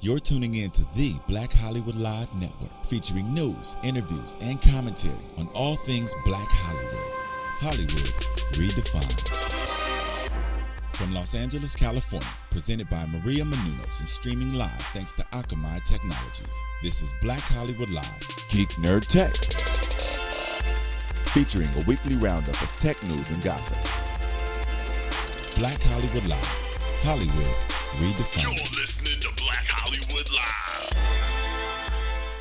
You're tuning in to the Black Hollywood Live Network, featuring news, interviews, and commentary on all things Black Hollywood. Hollywood redefined. From Los Angeles, California, presented by Maria Menounos and streaming live thanks to Akili Technologies. This is Black Hollywood Live, Geek.Nerd Tech, featuring a weekly roundup of tech news and gossip. Black Hollywood Live, Hollywood redefined. You're listening to Black Hollywood Live.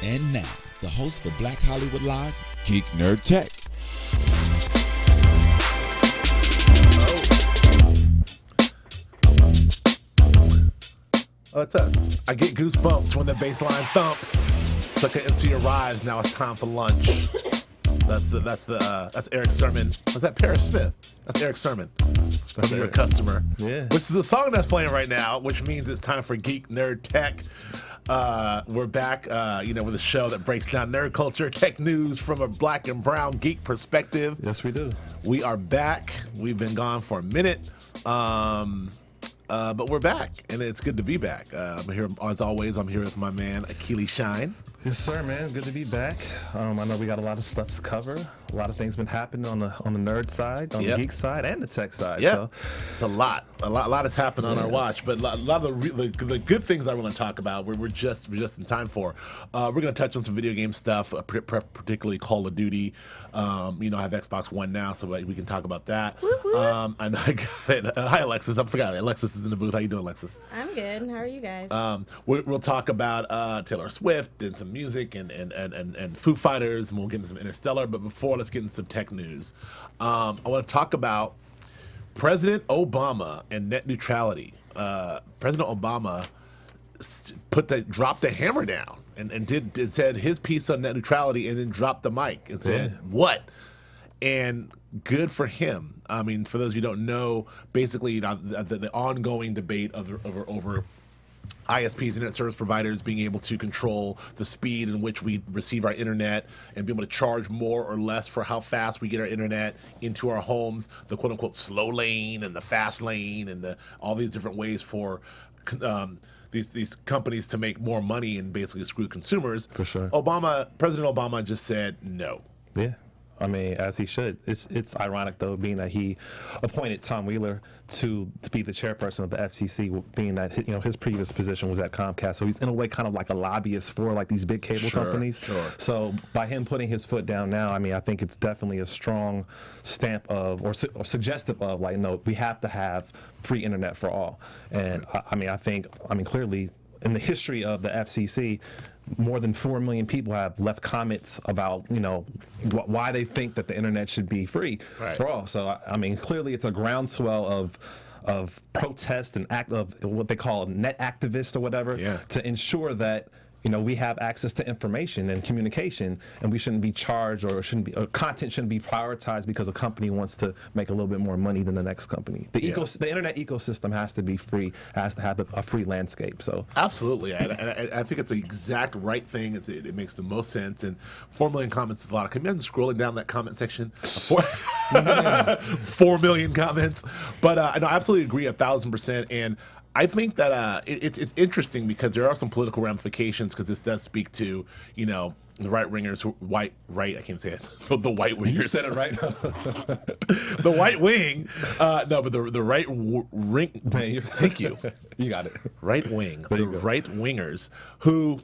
And now, the host for Black Hollywood Live, Geek.Nerd Tech. Oh, it's us. I get goosebumps when the bass line thumps. Suck it into your eyes. Now it's time for lunch. That's Eric Sermon. Was that Paris Smith? That's Eric Sermon. From your customer. Yeah. Which is the song that's playing right now, which means it's time for Geek Nerd Tech. We're back, with a show that breaks down nerd culture, tech news from a black and brown geek perspective. Yes, we do. We are back. We've been gone for a minute. But we're back, and it's good to be back. I'm here, as always, I'm here with my man, Akili Shine. Yes, sir, man. Good to be back. I know we got a lot of stuff to cover. A lot of things been happening on the nerd side, on the geek side, and the tech side. Yeah, so. It's a lot has happened on our watch. But a lot of the good things I want to talk about, we're just in time for. We're going to touch on some video game stuff, particularly Call of Duty. I have Xbox One now, so we can talk about that. I know I got it. Hi, Alexis. I forgot. Alexis is in the booth. How you doing, Alexis? I'm good. How are you guys? We'll talk about Taylor Swift and some music and Foo Fighters, and we'll get into some Interstellar. But before, let's get into some tech news. I want to talk about President Obama and net neutrality. President Obama dropped the hammer down and said his piece on net neutrality, and then dropped the mic and said what? And good for him. I mean, for those of you who don't know, basically the ongoing debate over ISPs, internet service providers, being able to control the speed in which we receive our internet and be able to charge more or less for how fast we get our internet into our homes, the quote-unquote slow lane and the fast lane, and all these different ways for these companies to make more money and basically screw consumers. For sure. President Obama just said no. Yeah. I mean, as he should. It's ironic, though, being that he appointed Tom Wheeler to be the chairperson of the FCC, being that his previous position was at Comcast. So he's in a way kind of like a lobbyist for like these big cable companies. Sure. So by him putting his foot down now, I mean, I think it's definitely a strong stamp of or suggestive of like, no, we have to have free internet for all. And I mean, clearly in the history of the FCC, more than 4 million people have left comments about, why they think that the internet should be free for all. So, I mean, clearly it's a groundswell of protest and act of what they call net activists or whatever to ensure that, we have access to information and communication, and we shouldn't be charged or content shouldn't be prioritized because a company wants to make a little bit more money than the next company. The internet ecosystem has to be free, has to have a free landscape. So absolutely, I think it's the exact right thing. It makes the most sense. And 4 million comments is a lot. Can you imagine scrolling down that comment section? 4 million comments. But I absolutely agree 1,000%. And I think that it's interesting because there are some political ramifications, because this does speak to, the right-wingers, I can't say it, the white-wingers. You said it right. The white wing, no, but the right ring, thank you. You got it. Right wing, the right-wingers who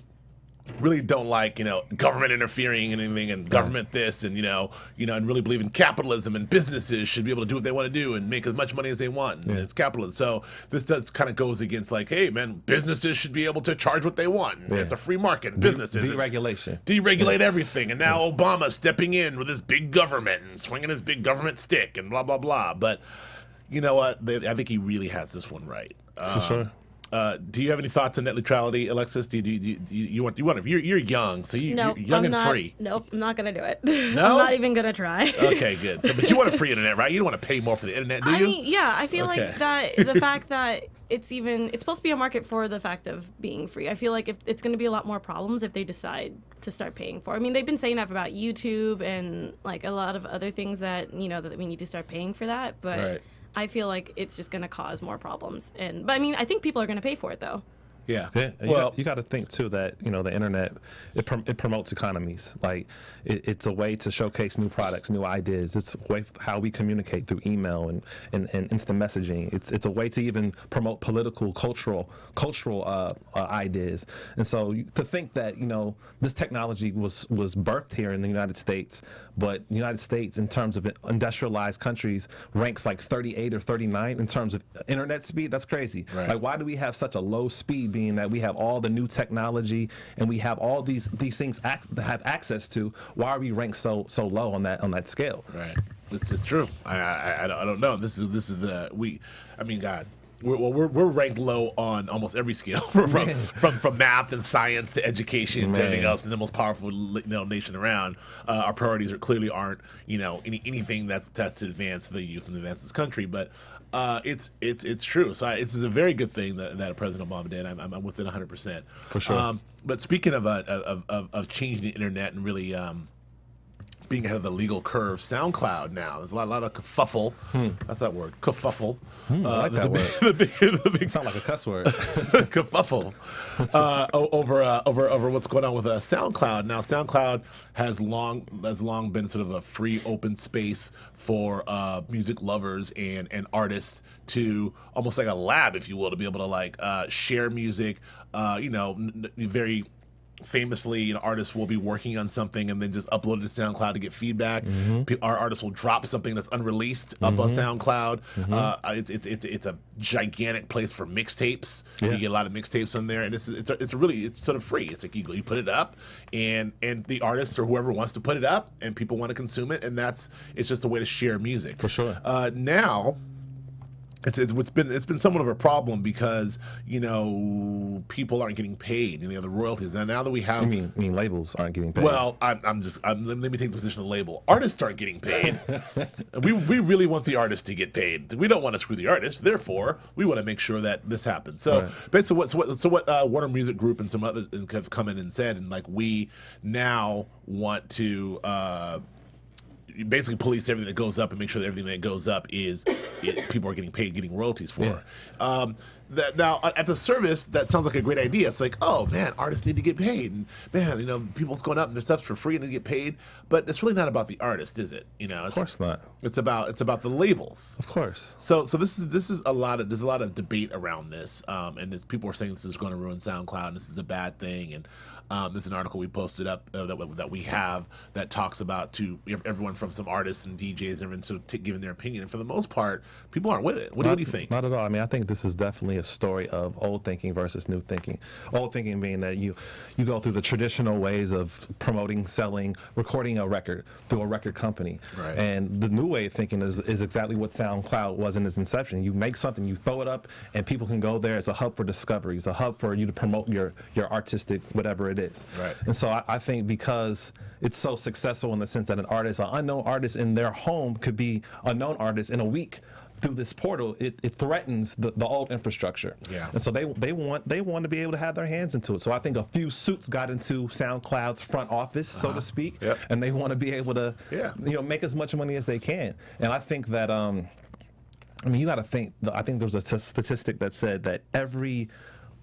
really don't like, government interfering in anything, and government this, and and really believe in capitalism, and businesses should be able to do what they want to do and make as much money as they want. And it's capitalism. So this does kind of goes against like, hey man, businesses should be able to charge what they want. It's a free market. Businesses deregulate everything. And now Obama's stepping in with his big government and swinging hhis big government stick and blah blah blah. But you know what? I think he really has this one right. For sure. Do you have any thoughts on net neutrality, Alexis? You're young, so you're young and free. Nope, I'm not gonna do it. No? I'm not even gonna try. Okay, good. But you want a free internet, right? You don't want to pay more for the internet, do you? I mean, yeah, I feel like that the fact that it's supposed to be a market for the fact of being free. I feel like if it's gonna be a lot more problems if they decide to start paying for. I mean, they've been saying that about YouTube and like a lot of other things that that we need to start paying for that, but. Right. I feel like it's just going to cause more problems. But I mean, I think people are going to pay for it, though. Yeah. Well, you got to think too that the internet it promotes economies. Like it's a way to showcase new products, new ideas. It's a way how we communicate through email and instant messaging. It's a way to even promote political, cultural ideas. And so to think that this technology was birthed here in the United States, but the United States in terms of industrialized countries ranks like 38 or 39 in terms of internet speed. That's crazy. Right. Like why do we have such a low speed? Being that we have all the new technology and we have all these things to have access to, why are we ranked so low on that scale? Right. This is true. I don't know. This is God. We're ranked low on almost every scale, from math and science to education to everything else, and the most powerful nation around. Our priorities clearly aren't anything that's to advance the youth and advance this country, but. It's true. So this is a very good thing that President Obama did. I'm with it 100%. For sure. But speaking of changing the internet and really being ahead of the legal curve, SoundCloud now there's a lot of kerfuffle. That's that word, kerfuffle. I like that word. The big sound like a cuss word. kerfuffle over what's going on with SoundCloud. Now SoundCloud has long been sort of a free open space for music lovers and artists to almost like a lab, if you will, to be able to share music. Very famously, artists will be working on something and then just upload it to SoundCloud to get feedback. Our artists will drop something that's unreleased up on SoundCloud. It's a gigantic place for mixtapes. Yeah. You get a lot of mixtapes on there, and it's sort of free. It's like you put it up, and the artist or whoever wants to put it up, and people want to consume it, and it's just a way to share music. For sure. Now. It's been somewhat of a problem because people aren't getting paid, the royalties. Now that we have, you mean labels aren't getting paid? Well, let me take the position of the label. Artists aren't getting paid. we really want the artists to get paid. We don't want to screw the artists. Therefore, we want to make sure that this happens. So right. basically, what Warner Music Group and some others have come in and said, and we now want to. Basically police everything that goes up and make sure that everything that goes up people are getting paid, getting royalties for. Yeah. Now, at the service, that sounds like a great idea. It's like, oh man, artists need to get paid, and man, people's going up and their stuff's for free and they get paid. But it's really not about the artist, is it? Of course not. It's about the labels. Of course. So there's a lot of debate around this, and people are saying this is going to ruin SoundCloud, and this is a bad thing, and. There's an article we posted up that we have that talks about to everyone from some artists and DJs and everyone sort of giving their opinion. And for the most part, people aren't with it. What do you think? Not at all. I mean, I think this is definitely a story of old thinking versus new thinking. Old thinking being that you go through the traditional ways of promoting, selling, recording a record through a record company. Right. And the new way of thinking is exactly what SoundCloud was in its inception. You make something, you throw it up, and people can go there. It's a hub for discovery. It's a hub for you to promote your artistic whatever it is. Right. And so I think because it's so successful in the sense that an unknown artist in their home could be a known artist in a week through this portal, it threatens the old infrastructure. Yeah. And so they want to be able to have their hands into it. So I think a few suits got into SoundCloud's front office, so to speak, Yep. and they want to be able to make as much money as they can. And I think that you got to think. I think there was a statistic that said that every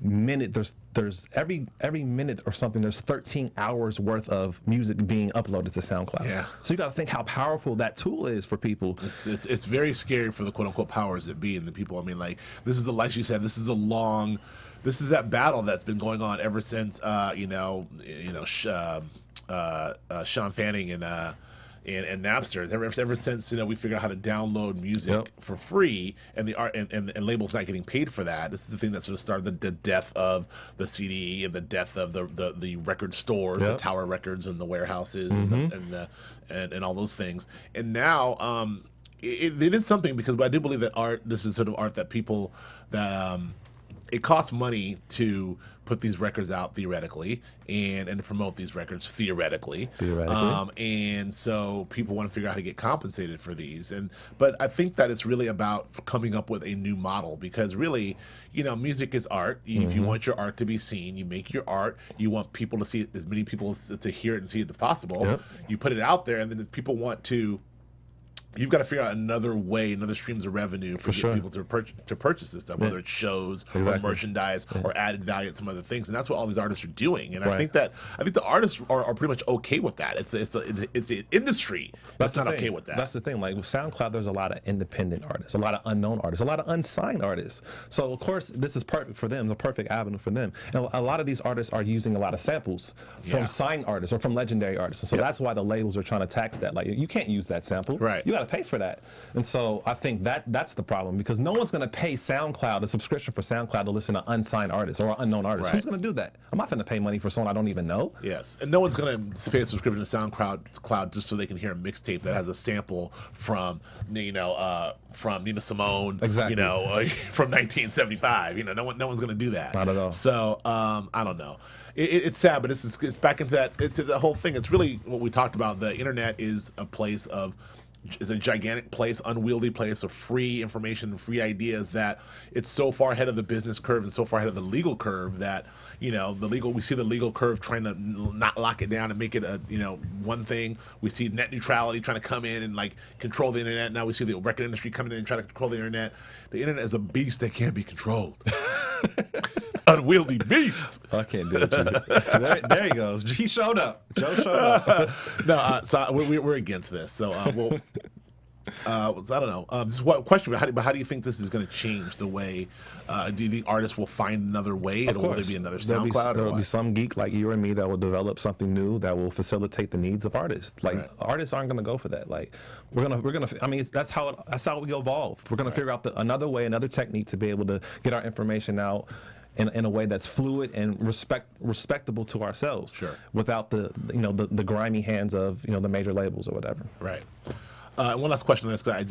minute there's every minute or something there's 13 hours worth of music being uploaded to SoundCloud. Yeah. So you got to think how powerful that tool is for people. It's very scary for the quote unquote powers that be and the people. I mean, this is like you said, this is that battle that's been going on ever since Sean Fanning and Napster. Ever since we figured out how to download music for free, and the art and labels not getting paid for that. This is the thing that sort of started the death of the CD and the death of the record stores, the Tower Records and the warehouses and all those things. And now it is something because I do believe that this is sort of art that people that it costs money to put these records out theoretically and to promote these records theoretically. And so people want to figure out how to get compensated for these. But I think that it's really about coming up with a new model because really, music is art. If you want your art to be seen, you make your art. You want people to see it, as many people to hear it and see it as possible. You put it out there, and then if people want to you've got to figure out another way, another streams of revenue for people to purchase this stuff, whether it's shows or merchandise or added value and some other things, and that's what all these artists are doing. And I think the artists are pretty much okay with that. It's the industry that's not okay with that. That's the thing. Like with SoundCloud, there's a lot of independent artists, a lot of unknown artists, a lot of unsigned artists. So of course, this is perfect for them, the perfect avenue for them. And a lot of these artists are using a lot of samples from signed artists or from legendary artists, and so that's why the labels are trying to tax that. Like you can't use that sample. Right. You got to pay for that. And so I think that's the problem, because no one's going to pay SoundCloud a subscription for SoundCloud to listen to unsigned artists or unknown artists. Who's going to do that? I'm not going to pay money for someone I don't even know. Yes, and no one's going to pay a subscription to SoundCloud just so they can hear a mixtape that has a sample from from Nina Simone, from 1975. No one's going to do that. Not at all. So I don't know. It's sad, but it's back into that. It's the whole thing. It's really what we talked about. The internet is a place is a gigantic place, unwieldy place of free information and free ideas, that it's so far ahead of the business curve and so far ahead of the legal curve that we see the legal curve trying to not lock it down and make it a one thing. We see net neutrality trying to come in and like control the internet. Now we see the record industry coming in and trying to control the internet. The internet is a beast that can't be controlled. It's an unwieldy beast. I can't do it. There he goes. He showed up. Joe showed up. No, so we're against this. So I don't know. This is one question. How do you think this is going to change the way? Do you think artists will find another way? Or will there be another SoundCloud? There will be some geek like you or me that will develop something new that will facilitate the needs of artists. Like artists aren't going to go for that. Like we're gonna. I mean, that's how we evolve. We're going to figure out another way, another technique to be able to get our information out in a way that's fluid and respectable to ourselves. Sure. Without the grimy hands of the major labels or whatever. Right. One last question on this guy.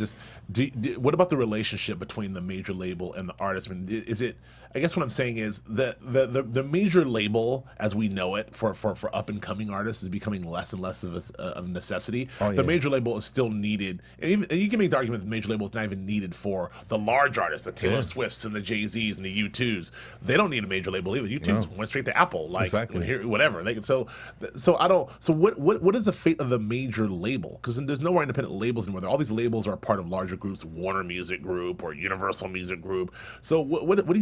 What about the relationship between the major label and the artist? I mean, I guess what I'm saying is that the major label, as we know it, for up and coming artists, is becoming less and less of a necessity. The major label is still needed, and you can make the argument that the major label is not even needed for the large artists, the Taylor Swifts and the Jay-Z's and the U2s. They don't need a major label either. U2s went straight to Apple, whatever. They can what is the fate of the major label? Because there's no more independent labels anymore. All these labels are part of larger groups, Warner Music Group or Universal Music Group. So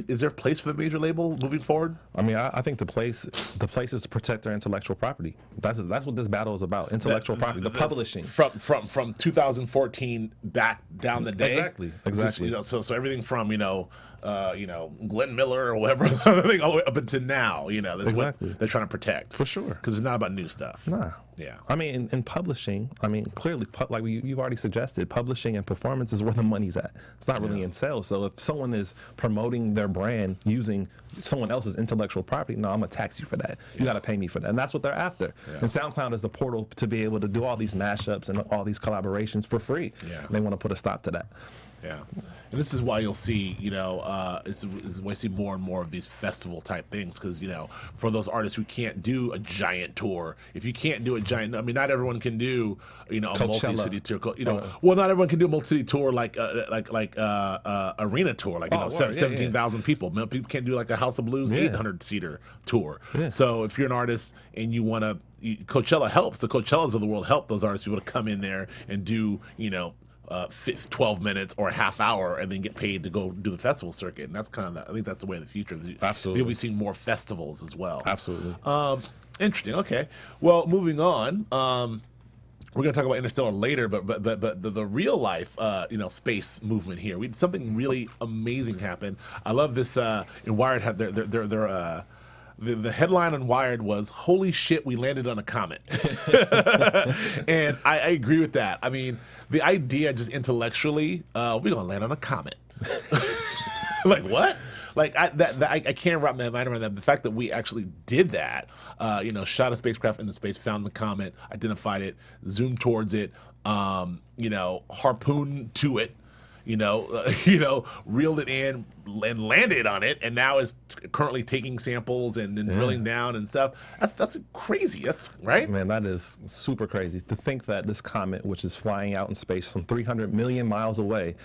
is there a place for the major label moving forward? I mean, I think the place is to protect their intellectual property. That's what this battle is about. Intellectual property, the publishing. From 2014 back down the day. Exactly. Just, so everything from Glenn Miller or whatever, all the way up until now. That's what they're trying to protect. For sure. Because it's not about new stuff. Nah. Yeah. I mean, in publishing, clearly, like you've already suggested, publishing and performance is where the money's at. It's not really in sales. So if someone is promoting their brand using someone else's intellectual property, no, I'm going to tax you for that. You got to pay me for that. And that's what they're after. Yeah. And SoundCloud is the portal to be able to do all these mashups and all these collaborations for free. Yeah. And they want to put a stop to that. Yeah, and this is why you'll see, this is why you see more and more of these festival type things, because for those artists who can't do a giant tour, if you can't do a giant, not everyone can do a multi-city tour. Well, not everyone can do a multi-city tour like arena tour, 17,000 people. People can't do like a House of Blues 800-seater tour. Yeah. So if you're an artist and you want to, Coachella helps. The Coachellas of the world help those artists to be able to come in there and do 12 minutes or a half hour and then get paid to go do the festival circuit. And that's kind of I think that's the way of the future. Absolutely. You'll be seeing more festivals as well. Absolutely. Interesting. Okay. Well, moving on. We're going to talk about Interstellar later, but the real life, space movement here. Something really amazing happened. I love this. In Wired had the headline on Wired was, "Holy shit, we landed on a comet." And I agree with that. I mean, the idea just intellectually, we're going to land on a comet. Like, what? Like, I can't wrap my mind around that. The fact that we actually did that, shot a spacecraft into space, found the comet, identified it, zoomed towards it, harpooned to it, reeled it in and landed on it, and now is currently taking samples and drilling down and stuff. That's crazy. That's right. Man, that is super crazy to think that this comet, which is flying out in space some 300 million miles away,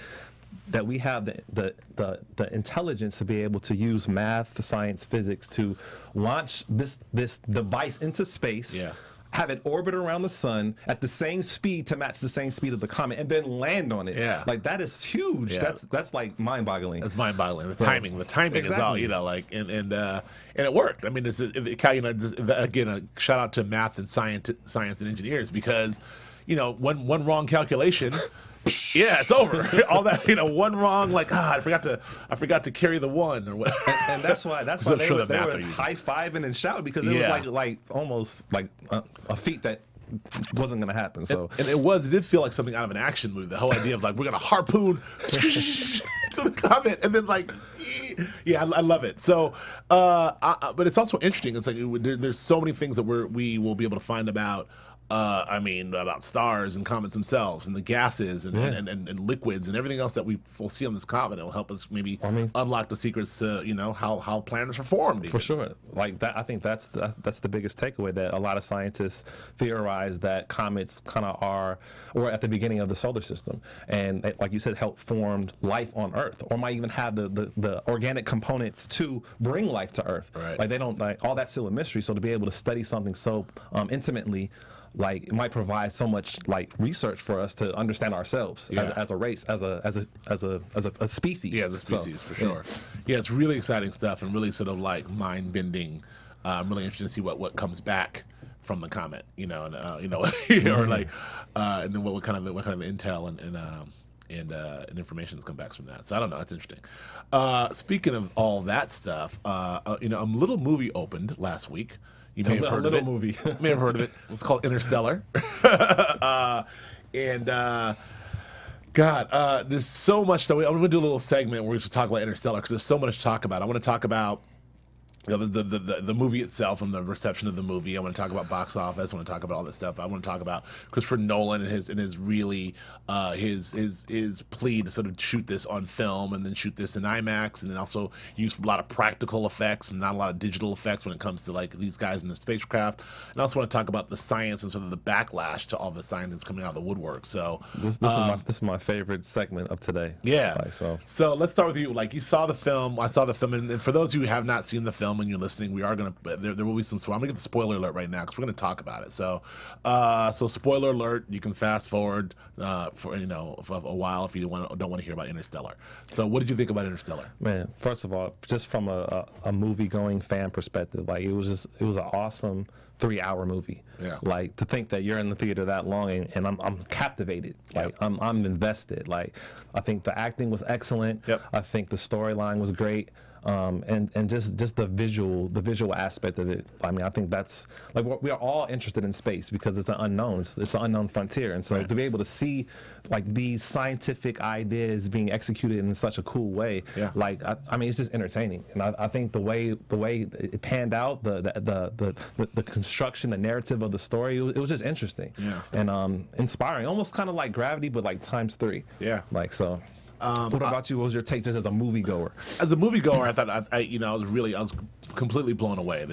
that we have the intelligence to be able to use math, science, physics to launch this device into space. Yeah. have it orbit around the sun at the same speed to match the same speed of the comet, and then land on it. Yeah. Like that is huge. Yeah. That's like mind-boggling. That's mind-boggling. The timing is all, you know, like, and it worked. I mean, again, a shout out to math and science and engineers, because, you know, one wrong calculation. Yeah, it's over. All that, you know, one wrong, like, I forgot to carry the one or what. And that's why they were high-fiving and shouting, because it was like almost like a feat that wasn't going to happen. So and it did feel like something out of an action movie. The whole idea of like, we're going to harpoon to the comet, and then like, yeah, I love it. So, but it's also interesting. It's like there's so many things that we will be able to find about. About stars and comets themselves, and the gases and liquids and everything else that will see on this comet. It will help us maybe unlock the secrets to, you know, how planets are formed. For sure. Like that, I think that's the biggest takeaway, that a lot of scientists theorize that comets kind of are, or at the beginning of the solar system, and like you said, help form life on Earth, or might even have the organic components to bring life to Earth. Right. Like they don't, like, all that's still a mystery. So to be able to study something so intimately, like, it might provide so much like research for us to understand ourselves as a race, as a species. Yeah, the species, for sure. Yeah, it's really exciting stuff, and really sort of like mind bending. I'm really interested to see what comes back from the comet, you know, and you know, or like, and then what kind of intel and information has come back from that. So I don't know. That's interesting. Speaking of all that stuff, you know, a little movie opened last week. You may have heard of it. Movie. May have heard of it. It's called Interstellar. There's so much. So I'm going to do a little segment where we talk about Interstellar, because there's so much to talk about. I want to talk about, you know, the movie itself and the reception of the movie. I want to talk about box office. I want to talk about all this stuff. I want to talk about Christopher Nolan and his really his plea to sort of shoot this on film and then shoot this in IMAX, and then also use a lot of practical effects and not a lot of digital effects when it comes to like these guys in the spacecraft. And I also want to talk about the science and sort of the backlash to all the science coming out of the woodwork. So this is my favorite segment of today. Yeah. Like, so let's start with you. Like, you saw the film. I saw the film, and for those who have not seen the film and you're listening, we are gonna there will be some. So I'm gonna give a spoiler alert right now, because we're gonna talk about it. So spoiler alert. You can fast forward for, you know, for a while if you don't want to hear about Interstellar. So what did you think about Interstellar? Man, first of all, just from a movie going fan perspective, like it was an awesome 3-hour movie. Yeah. Like, to think that you're in the theater that long and I'm captivated. Like, I'm invested. Like, I think the acting was excellent. Yep. I think the storyline was great. And just the visual aspect of it. I mean, I think that's like, we are all interested in space because it's an unknown. It's an unknown frontier, and so to be able to see like these scientific ideas being executed in such a cool way, like I mean, it's just entertaining. And I think the way it panned out, the construction, the narrative of the story, it was just interesting, and inspiring, almost kind of like Gravity, but like ×3. Yeah, like so. What about you? What was your take just as a moviegoer? As a moviegoer, I thought I was completely blown away.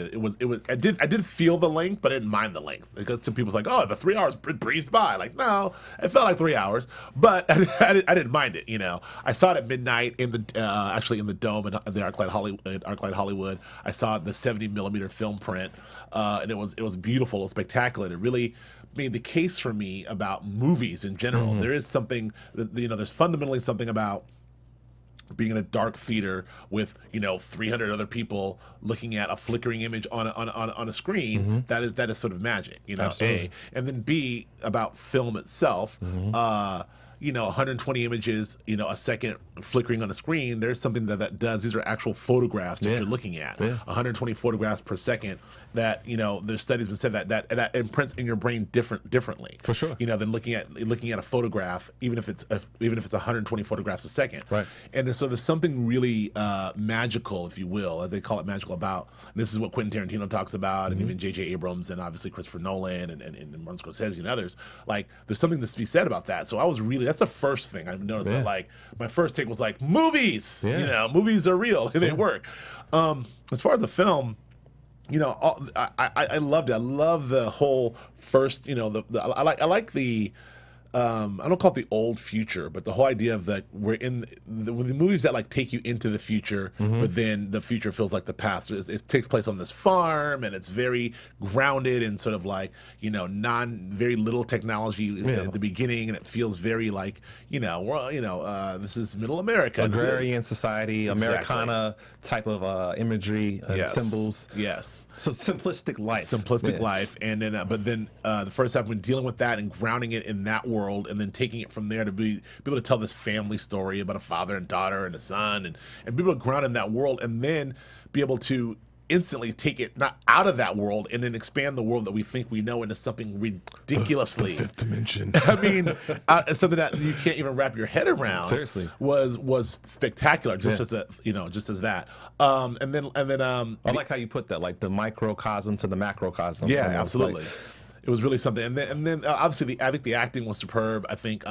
I did feel the length, but I didn't mind the length, because some people's like, oh, the 3 hours breezed by. Like, no, it felt like 3 hours, but I didn't mind it. You know, I saw it at midnight in the actually in the Dome at the ArcLight Hollywood. I saw the 70mm film print, and it was beautiful, it was spectacular. It really made the case for me about movies in general. There is something, you know, there's fundamentally something about being in a dark theater with, you know, 300 other people looking at a flickering image on a screen. That is sort of magic, you know. Absolutely. And then B, about film itself. You know, 120 images, you know, a second flickering on a screen. There's something that does. These are actual photographs that you're looking at. 120 photographs per second. That, you know, there's studies been said that imprints in your brain differently. For sure. You know, than looking at a photograph, even if it's 120 photographs a second. Right. And so there's something really magical, if you will, as they call it, magical about. And this is what Quentin Tarantino talks about, and even J.J. Abrams, and obviously Christopher Nolan, and Martin Scorsese and others. Like, there's something to be said about that. So I was really, that's the first thing I've noticed. That, like, my first take was like, movies. You know, movies are real. They work. As far as the film, you know, I loved it. I love the whole first, you know, I like the I don't call it the old future, but the whole idea of that we're in the movies that like take you into the future, but then the future feels like the past. It takes place on this farm, and it's very grounded in sort of like, you know, very little technology at the beginning, and it feels very like, you know, this is middle America, agrarian society, Americana type of imagery, symbols. Yes. So simplistic life. Simplistic life, and then but then the first half, when dealing with that and grounding it in that world, and then taking it from there to be able to tell this family story about a father and daughter and a son, and be able to ground in that world, and then be able to instantly take it not out of that world and then expand the world that we think we know into something ridiculously the fifth dimension. I mean, something that you can't even wrap your head around. Seriously, was spectacular. Just as just as that. And then I like how you put that, like the microcosm to the macrocosm. Yeah, absolutely. It was really something. And then obviously I think the acting was superb. I think you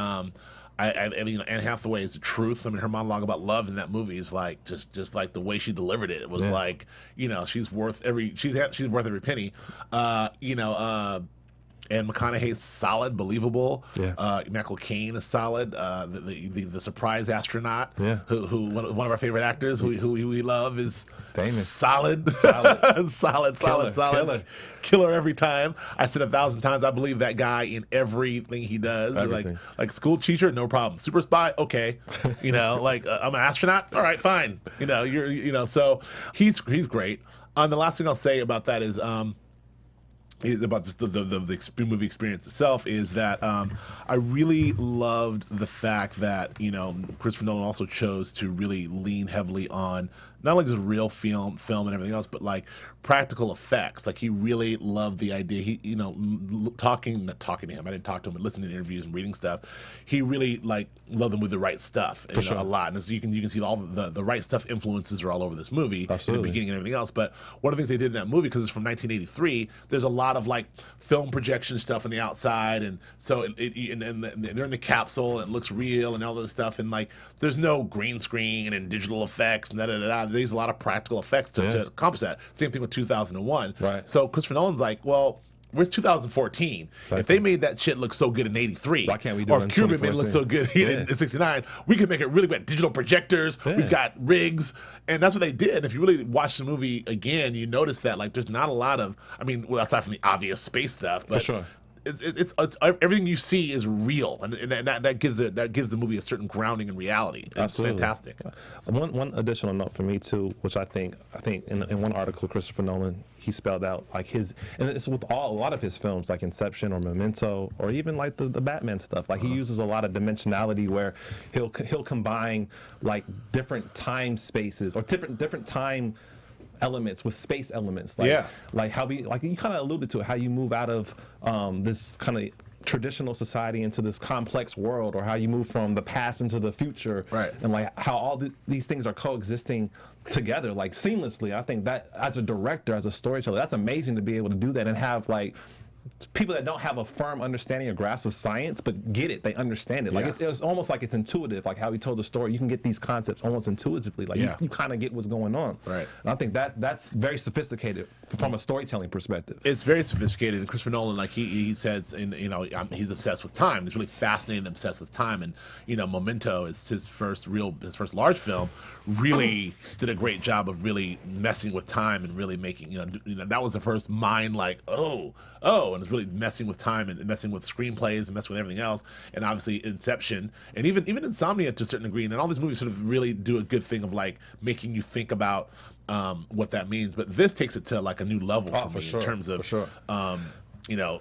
know, Anne Hathaway is the truth. I mean, her monologue about love in that movie is like just like the way she delivered it. It was like, you know, she's worth every penny. You know, and McConaughey's solid, believable. Yeah. Michael Caine is solid. The surprise astronaut, who one of our favorite actors, who we love, is Damon. Solid, killer every time. I said 1,000 times, I believe that guy in everything he does. Like school teacher, no problem. Super spy, okay. You know, like I'm an astronaut, all right, fine. You know, so he's great. The last thing I'll say about that is about just the movie experience itself is that I really loved the fact that, you know, Christopher Nolan also chose to really lean heavily on not only just real film and everything else, but like practical effects. Like he really loved the idea. He, you know, not talking to him. I didn't talk to him, but listening to interviews and reading stuff. He really like loved them with the right stuff a lot. And you can see all the right stuff influences are all over this movie in the beginning and everything else. But one of the things they did in that movie, because it's from 1983, there's a lot of like film projection stuff on the outside, and so and they're in the capsule and it looks real and all this stuff, and like there's no green screen and digital effects and There's a lot of practical effects to accomplish that. Same thing with 2001. Right. So Christopher Nolan's like, well, where's 2014? Exactly. If they made that shit look so good in 83, why can't we do it in Kubrick made it look so good in 69, we can make it really good. Digital projectors, we've got rigs, and that's what they did. If you really watch the movie again, you notice that like there's not a lot of, I mean, well, aside from the obvious space stuff, but it's everything you see is real, and that gives the movie a certain grounding in reality. It's fantastic. One additional note for me too, which I think in one article, Christopher Nolan, he spelled out like his, and it's with a lot of his films like Inception or Memento or even like the Batman stuff. Like he uses a lot of dimensionality where he'll combine like different time spaces or different time elements with space elements, like how you kind of alluded to it, how you move out of this kind of traditional society into this complex world, or how you move from the past into the future, and like how all these things are coexisting together like seamlessly. I think that as a director, as a storyteller, that's amazing to be able to do that and have like people that don't have a firm understanding or grasp of science, but get it, they understand it. Like it's almost like it's intuitive, like how he told the story. You can get these concepts almost intuitively. Like you kind of get what's going on. Right. And I think that's very sophisticated from a storytelling perspective. It's very sophisticated. And Christopher Nolan, like he says, you know, he's obsessed with time. He's really fascinated and obsessed with time. And you know, Memento is his first large film. Really did a great job of really messing with time and really making, you know that was the first mind like and it's really messing with time and messing with screenplays and messing with everything else. And obviously Inception and even Insomnia to a certain degree, and all these movies sort of really do a good thing of like making you think about what that means. But this takes it to like a new level for me in terms of you know,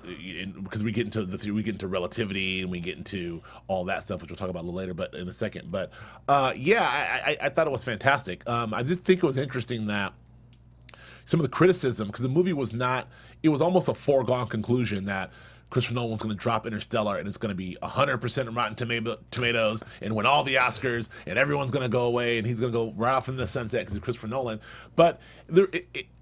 because we get into relativity and we get into all that stuff, which we'll talk about a little later, but in a second. But I thought it was fantastic. I did think it was interesting that some of the criticism, because the movie was not, it was almost a foregone conclusion that Christopher Nolan's going to drop Interstellar and it's going to be 100% Rotten Tomatoes and win all the Oscars and everyone's going to go away and he's going to go right off into the sunset because he's Christopher Nolan. But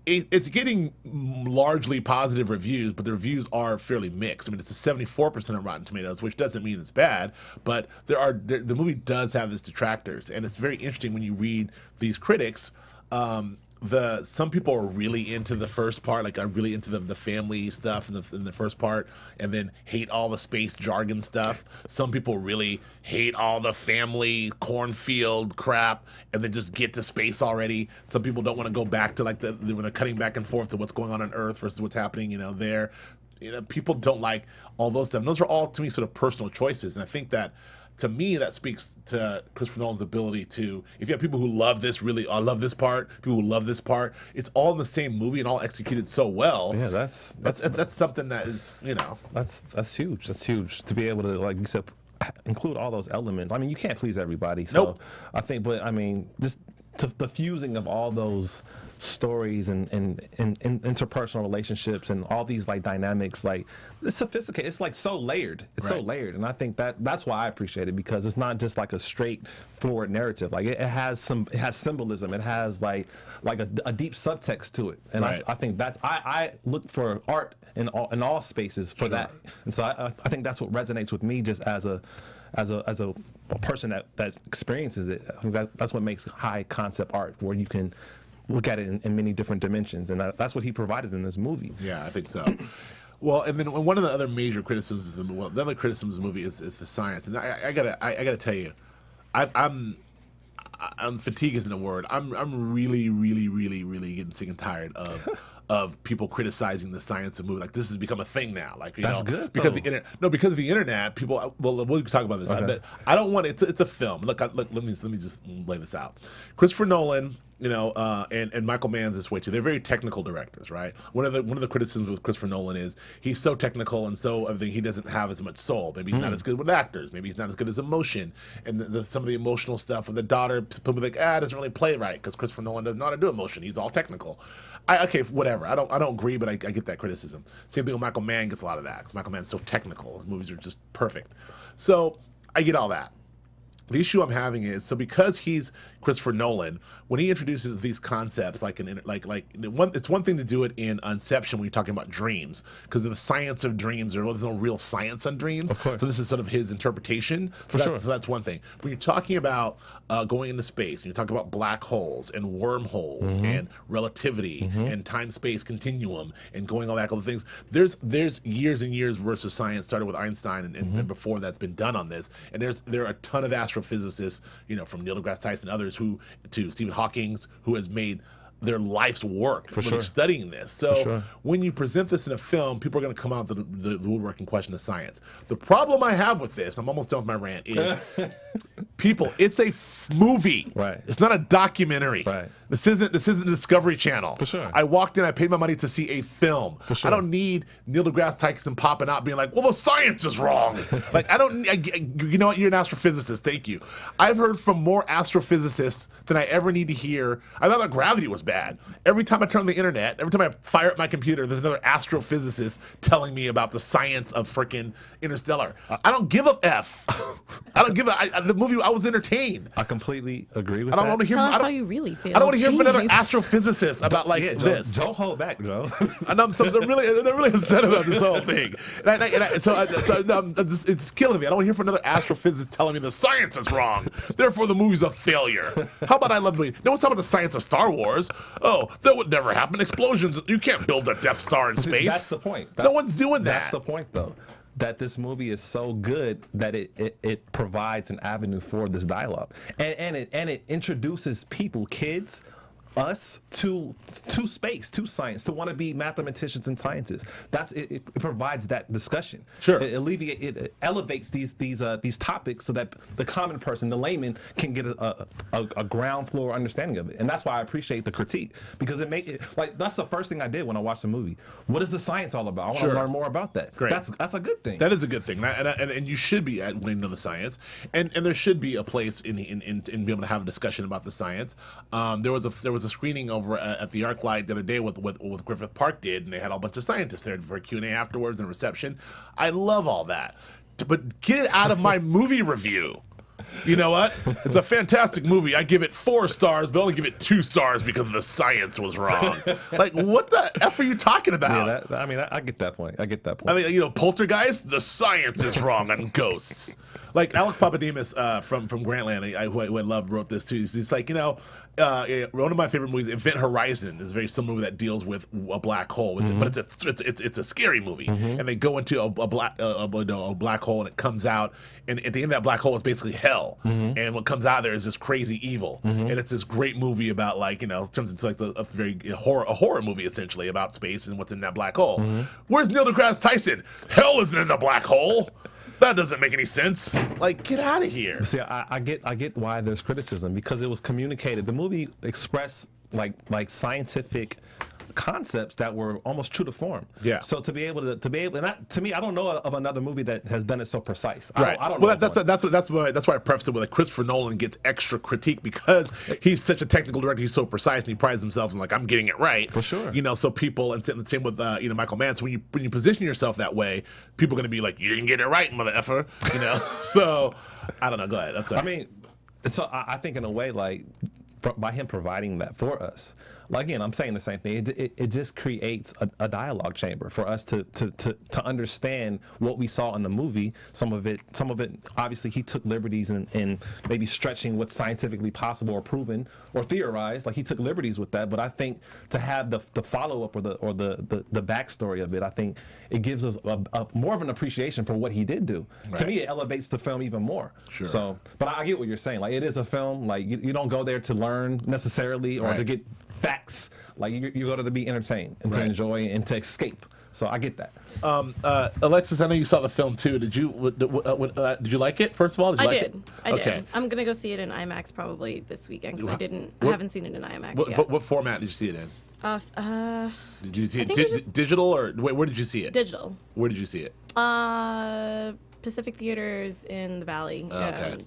it's getting largely positive reviews, but the reviews are fairly mixed. I mean, it's a 74% on Rotten Tomatoes, which doesn't mean it's bad, but the movie does have its detractors, and it's very interesting when you read these critics. some people are really into the first part, like are really into the family stuff in the first part, and then hate all the space jargon stuff. Some people really hate all the family cornfield crap, and then just get to space already. Some people don't want to go back to like when they're cutting back and forth to what's going on Earth versus what's happening, there. People don't like all those stuff. And those are all, to me, sort of personal choices, and I think that. To me, that speaks to Christopher Nolan's ability to, if you have people who love this really, I love this part, people who love this part, it's all in the same movie and all executed so well. Yeah, that's something that is, That's huge. That's huge to be able to, like you said, include all those elements. I mean, you can't please everybody. So nope. I think, but I mean, just the fusing of all those stories and interpersonal relationships and all these like dynamics, like it's sophisticated. It's like so layered. It's so layered, and I think that's why I appreciate it, because it's not just like a straightforward narrative. Like it has symbolism. It has like a deep subtext to it, and I think that's I look for art in all spaces for that, and so I think that's what resonates with me just as a person that experiences it. I think that's what makes high concept art, where you can look at it in many different dimensions, and that's what he provided in this movie. Yeah, I think so. Well, and then one of the other major criticisms, the other criticism of the movie is the science, and I gotta tell you, I'm fatigue isn't a word. I'm really getting sick and tired of people criticizing the science of movie. Like, this has become a thing now. Like, that's good because because of the internet, people. Well, we'll talk about this. Okay. I don't want it. It's a film. Look, let me just lay this out. Christopher Nolan, and Michael Mann's this way too. They're very technical directors, right? One of the criticisms with Christopher Nolan is he's so technical and so everything. He doesn't have as much soul. Maybe he's not as good with actors. Maybe he's not as good as emotion. And some of the emotional stuff with the daughter, people like, doesn't really play right because Christopher Nolan doesn't know how to do emotion. He's all technical. Okay, whatever. I don't agree, but I get that criticism. Same thing with Michael Mann gets a lot of that because Michael Mann's so technical. His movies are just perfect. So I get all that. The issue I'm having is, so because he's Christopher Nolan, when he introduces these concepts, it's one thing to do it in Inception when you're talking about dreams, because of the science of dreams, there's no real science on dreams. Of course. So this is sort of his interpretation. So that's one thing. When you're talking about going into space, and you're talking about black holes and wormholes and relativity and time-space continuum and going all that other things, there's years and years versus science started with Einstein and before that's been done on this, and there are a ton of astrophysicists, from Neil deGrasse Tyson and others to Stephen Hawking, who has made their life's work studying this. So when you present this in a film, people are going to come out with the woodwork and question the science. The problem I have with this, I'm almost done with my rant, is people, it's a movie. Right. It's not a documentary. Right. This isn't Discovery Channel. For sure. I walked in, I paid my money to see a film. For sure. I don't need Neil deGrasse Tyson popping out being like, well, the science is wrong. Like, you know what? You're an astrophysicist. Thank you. I've heard from more astrophysicists than I ever need to hear. I thought that gravity was bad. Every time I turn on the internet, every time I fire up my computer, there's another astrophysicist telling me about the science of freaking Interstellar. I don't give a F. I don't give a. The movie, I was entertained. I completely agree with I don't that. want to hear. Tell us how you really feel. I don't want to hear from another Jeez. astrophysicist about this. Don't hold back, Joe. And they're really upset about this whole thing. It's killing me. I don't want to hear from another astrophysicist telling me the science is wrong. Therefore, the movie's a failure. How about I love the movie? No one's talking about the science of Star Wars. Oh, that would never happen. Explosions. You can't build a Death Star in space. That's the point. No one's doing that. That's the point, though. That this movie is so good that it provides an avenue for this dialogue, and it introduces people, kids, us to space, to science, to want to be mathematicians and scientists. It provides that discussion. Sure. It elevates these topics so that the common person, the layman, can get a ground floor understanding of it. And that's why I appreciate the critique, because that's the first thing I did when I watched the movie. What is the science all about? I want to learn more about that. Great. That's a good thing. That is a good thing, and you should be when you know the science, and there should be a place in being able to have a discussion about the science. There was a screening over at the ArcLight the other day with Griffith Park did, and they had a bunch of scientists there for a Q&A afterwards and reception. I love all that, but get it out of my movie review. You know what? It's a fantastic movie. I give it 4 stars, but I only give it 2 stars because the science was wrong. Like, what the F are you talking about? Yeah, I get that point. I mean, Poltergeist, the science is wrong on ghosts. like Alex Papademos from Grantland, who I love, wrote this too. He's like, one of my favorite movies, Event Horizon, is a very similar movie that deals with a black hole, but it's a scary movie, and they go into a black hole, and it comes out, and at the end of that black hole is basically hell, and what comes out of there is this crazy evil, and it's this great movie about like it turns into like a very horror movie essentially about space and what's in that black hole. Where's Neil deGrasse Tyson? Hell isn't in the black hole. That doesn't make any sense. Like, get out of here. See, I get why there's criticism, because it was communicated. The movie expressed like scientific concepts that were almost true to form. Yeah. So to be able, and that, to me, I don't know of another movie that has done it so precise. Right. I don't know. That's why I prefaced it with like Christopher Nolan gets extra critique because he's such a technical director. He's so precise, and he prides himself on like, I'm getting it right. For sure. So people, and the same with Michael Mann. So when you position yourself that way, people are going to be like, you didn't get it right, mother effer. So I don't know. Go ahead. That's all right. I mean, so I think in a way, like, by him providing that for us, like, again, I'm saying the same thing. It just creates a dialogue chamber for us to understand what we saw in the movie. Some of it, obviously, he took liberties in maybe stretching what's scientifically possible or proven or theorized. Like, he took liberties with that. But I think to have the follow up or the backstory of it, I think it gives us a more of an appreciation for what he did do. Right. To me, it elevates the film even more. Sure. So, but I get what you're saying. Like, it is a film. Like, you don't go there to learn necessarily or to get facts. Like, you go to be entertained and to enjoy and to escape. So I get that. Alexis, I know you saw the film too. Did you like it? First of all, I did. I'm gonna go see it in IMAX probably this weekend because I haven't seen it in IMAX yet. What format did you see it in? Did you see it digital or where did you see it? Digital. Where did you see it? Pacific Theaters in the Valley. Okay.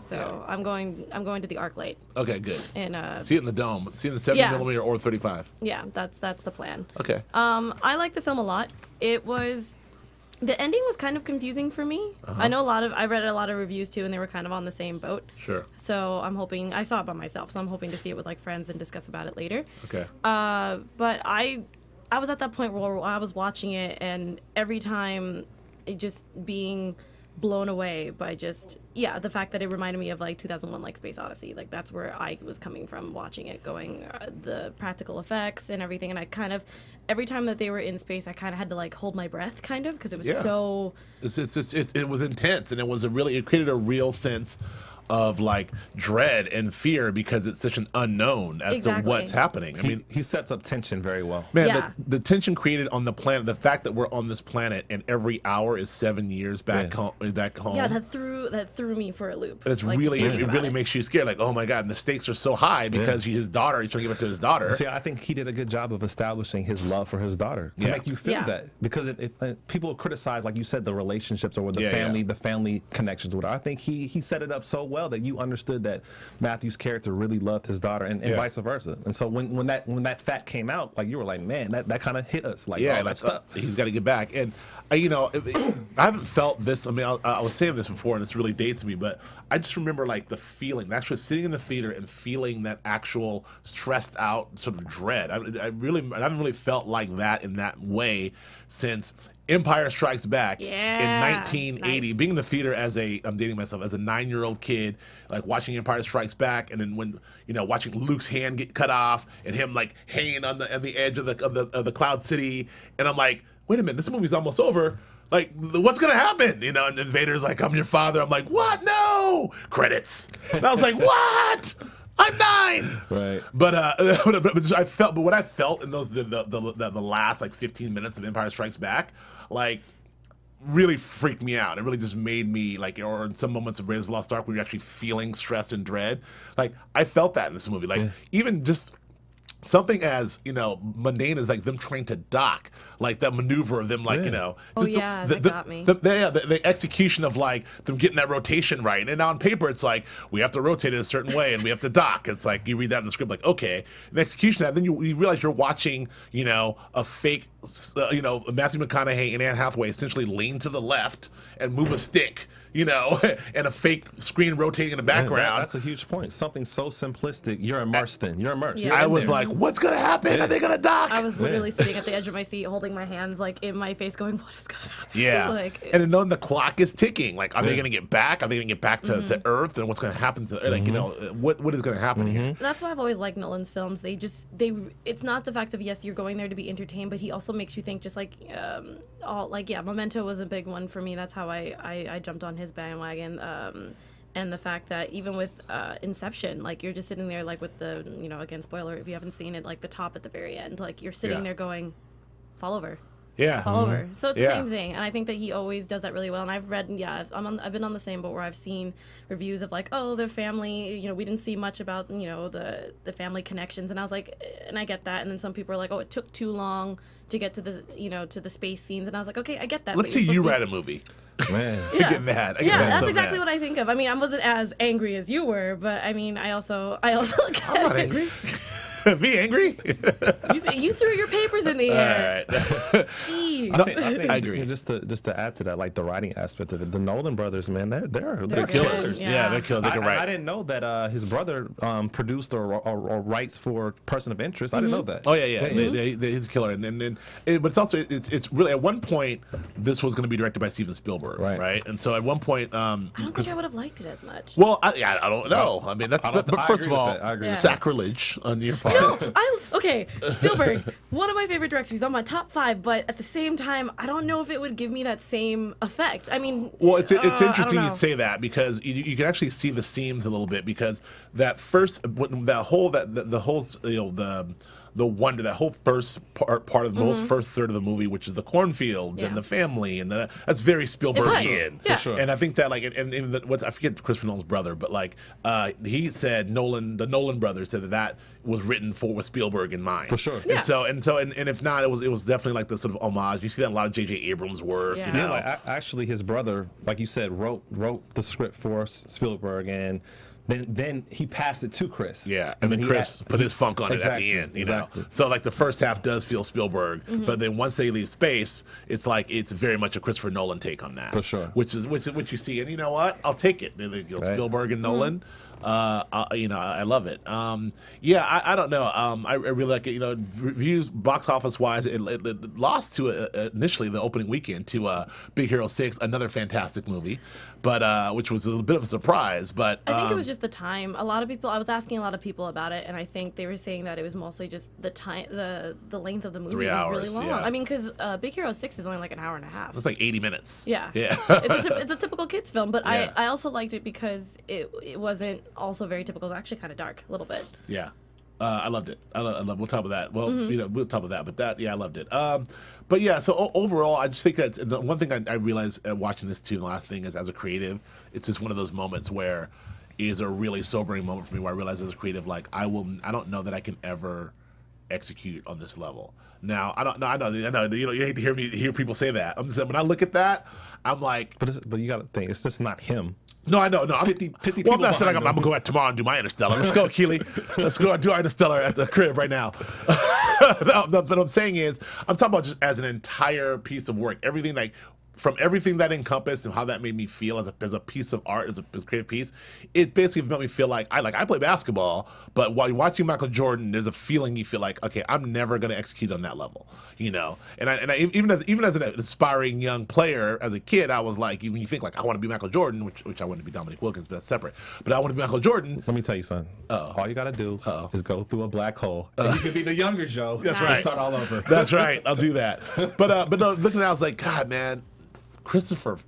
So I'm going to the ArcLight. Okay, good. And see it in the dome. See it in the 70mm or 35. Yeah, that's the plan. Okay. I like the film a lot. The ending was kind of confusing for me. I know I read a lot of reviews too, and they were kind of on the same boat. Sure. So I'm hoping, I saw it by myself, so I'm hoping to see it with like friends and discuss about it later. Okay. But I was at that point where I was watching it, and every time it just being blown away by the fact that it reminded me of like 2001 like Space Odyssey. Like, that's where I was coming from watching it, going the practical effects and everything, and I kind of, every time that they were in space, I kind of had to like hold my breath kind of, because it was so it was intense, and it created a real sense of like dread and fear because it's such an unknown as to what's happening. I mean, he sets up tension very well. Man, the tension created on the planet, the fact that we're on this planet and every hour is 7 years back home. Yeah, that threw me for a loop. And it's like, it really makes you scared. Like, oh my God, and the stakes are so high because he's trying to give it to his daughter. See, I think he did a good job of establishing his love for his daughter to make you feel that, because if people criticize, like you said, the relationships or the family connections with her. I think he set it up so well that you understood that Matthew's character really loved his daughter, and vice versa. And so when that fact came out, like, you were like, man, that kind of hit us. Like, that stuff. He's got to get back. And I haven't felt this. I mean, I was saying this before, and this really dates me, but I just remember like the feeling, actually sitting in the theater and feeling that actual stressed out sort of dread. I haven't really felt like that in that way since Empire Strikes Back in 1980. Nice. Being in the theater I'm dating myself, as a 9-year-old kid, like watching Empire Strikes Back, and then when watching Luke's hand get cut off and him like hanging on the edge of the Cloud City, and I'm like, wait a minute, this movie's almost over. Like, what's gonna happen? And then Vader's like, I'm your father. I'm like, what? No! Credits. And I was like, what? I'm 9. Right. But what I felt in those the last like 15 minutes of Empire Strikes Back, like, really freaked me out. It really just made me like, or in some moments of Raiders of the Lost Ark where you're actually feeling stressed and dread. Like, I felt that in this movie. Like, even just something as mundane as like them trying to dock, like that maneuver of them, like just that got me. The execution of like them getting that rotation right, and on paper it's like we have to rotate it a certain way and we have to dock. It's like you read that in the script, like, okay, the execution of that, then you realize you're watching a fake Matthew McConaughey and Anne Hathaway essentially lean to the left and move a stick, and a fake screen rotating in the background. That's a huge point. Something so simplistic, you're immersed in. You're immersed. Yeah. You're I in was there. like, what's gonna happen? Are they gonna dock? I was literally sitting at the edge of my seat, holding my hands like in my face, going, "What is gonna happen?" Yeah, like, and then knowing the clock is ticking. Like, are they going to get back? Are they going to get back to Earth? And what's going to happen to what is going to happen here? that's why I've always liked Nolan's films. It's not the fact of, yes, you're going there to be entertained, but he also makes you think. Just like Memento was a big one for me. That's how I jumped on his bandwagon. And the fact that even with Inception, like, you're just sitting there, like, with the, again, spoiler if you haven't seen it, like the top at the very end, like, you're sitting there going, fall over. Yeah. Fall over. So it's the same thing, and I think that he always does that really well. And I've read, I've been on the same boat where I've seen reviews of like, oh, their family, we didn't see much about, the family connections, and I was like, and I get that. And then some people are like, oh, it took too long to get to the, to the space scenes, and I was like, okay, I get that. Let's see you write a movie. Man. I get mad. That's exactly what I think of. I mean, I wasn't as angry as you were, but I mean, I also I'm not angry. Be angry? You threw your papers in the air. All right. Jeez. No, I agree. Just to add to that, like the writing aspect of it, the Nolan brothers, man, they're killers. Yeah. They're killers. They can write. I didn't know that his brother produced or writes for Person of Interest. I didn't know that. Oh yeah. He's a killer, and but it's also it's really, at one point this was going to be directed by Steven Spielberg, right? And so at one point, I don't think I would have liked it as much. well, I don't know. I mean, but first of all, Yeah. sacrilege on your part. No, Spielberg, one of my favorite directors. He's on my top 5, but at the same time, I don't know if it would give me that same effect. I mean, well, it's interesting you you say that, because you can actually see the seams a little bit, because that first the wonder, that whole first part of the first third of the movie, which is the cornfields and the family, and that's very Spielbergian. Yeah. For sure. And I think that, like, and I forget Christopher Nolan's brother, but like he said, the Nolan brothers said that was written with Spielberg in mind. For sure. Yeah. And if not, it was definitely like the sort of homage. You see that in a lot of J.J. Abrams' work. Yeah. You know? Like, actually, his brother, like you said, wrote the script for Spielberg, and then he passed it to Chris. Yeah, and then Chris put his funk on it at the end. Exactly. So like the first half does feel Spielberg, but then once they leave space, it's like it's very much a Christopher Nolan take on that. For sure. Which you see, and you know what? I'll take it. Spielberg and Nolan. I love it. I don't know. I really like it. Reviews, box office wise, it lost to initially the opening weekend to Big Hero 6, another fantastic movie, but which was a bit of a surprise. But I think it was just the time. I was asking a lot of people about it, and I think they were saying that it was mostly just the time, the length of the movie 3 hours, was really long. yeah. I mean, because Big Hero 6 is only like an hour and a half. it's like 80 minutes. Yeah. Yeah. It's a typical kids film, but Yeah. I also liked it because it wasn't also very typical. It was actually kind of dark, a little bit. Yeah. I loved it. I love. We'll talk about that. Well, we'll talk about that. But I loved it. But yeah. So overall, I just think that the one thing I realized watching this too. The last thing is, as a creative, it's just one of those moments where it is a really sobering moment for me, where I realize as a creative, like I don't know that I can ever execute on this level. Now I know. You hate to hear people say that. I'm just saying, when I look at that, I'm like, but you got to think, it's just not him. No, I know. No, I'm 50 well, people I'm not saying I'm behind gonna go out tomorrow and do my Interstellar. Let's go, Akili. Let's go do our Interstellar at the crib right now. No, what I'm saying is, I'm talking about just as an entire piece of work. Everything, like, from everything that encompassed and how that made me feel as a piece of art, as a creative piece, it basically made me feel like I play basketball, but while you're watching Michael Jordan, there's a feeling you feel like, okay, I'm never going to execute on that level, And I even as an aspiring young player, as a kid, I was like, when you think like I want to be Michael Jordan, which I want to be Dominic Wilkins, but that's separate. But I want to be Michael Jordan. Let me tell you, son. All you got to do is go through a black hole. And you can be the younger Joe. That's right. right. Start all over. That's right. I'll do that. But no, looking at it, I was like, God, man. Christopher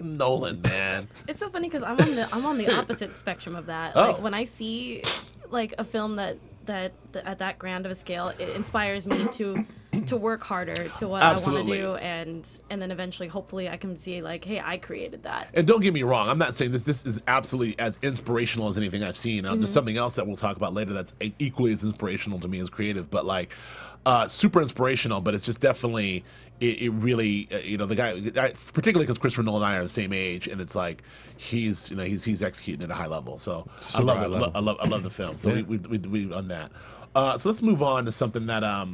Nolan, man. It's so funny because I'm on the opposite spectrum of that. Oh. Like, when I see like a film that at that grand of a scale, it inspires me to work harder to what Absolutely. I want to do, and then eventually, hopefully, I can see like, hey, I created that. And don't get me wrong, I'm not saying this is absolutely as inspirational as anything I've seen. There's something else that we'll talk about later that's equally as inspirational to me as creative, but like super inspirational. But it's just definitely it really the guy, particularly because Christopher Nolan and I are the same age, and it's like he's executing at a high level. So I love it. I love the film. So we on that. So let's move on to something that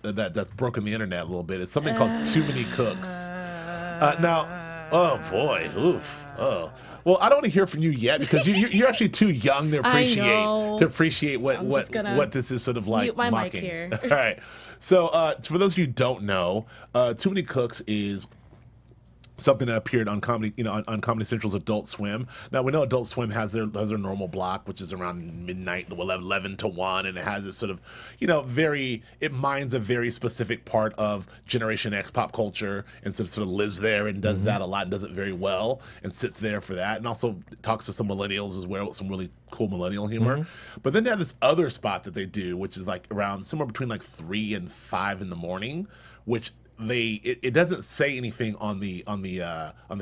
that's broken the internet a little bit is something called Too Many Cooks. Now, oh boy, oof, oh. Well, I don't want to hear from you yet because you're actually too young to appreciate what this is sort of like. Mute my mocking. mic here. All right. So for those of you who don't know, Too Many Cooks is something that appeared on Comedy, on Comedy Central's Adult Swim. Now we know Adult Swim has their normal block, which is around midnight, 11 to 1, and it has this sort of, it mines a very specific part of Generation X pop culture, and sort of lives there and does that a lot and does it very well and sits there for that, and also talks to some millennials as well with some really cool millennial humor. But then they have this other spot that they do, which is like around somewhere between like 3 and 5 in the morning, which it doesn't say anything on the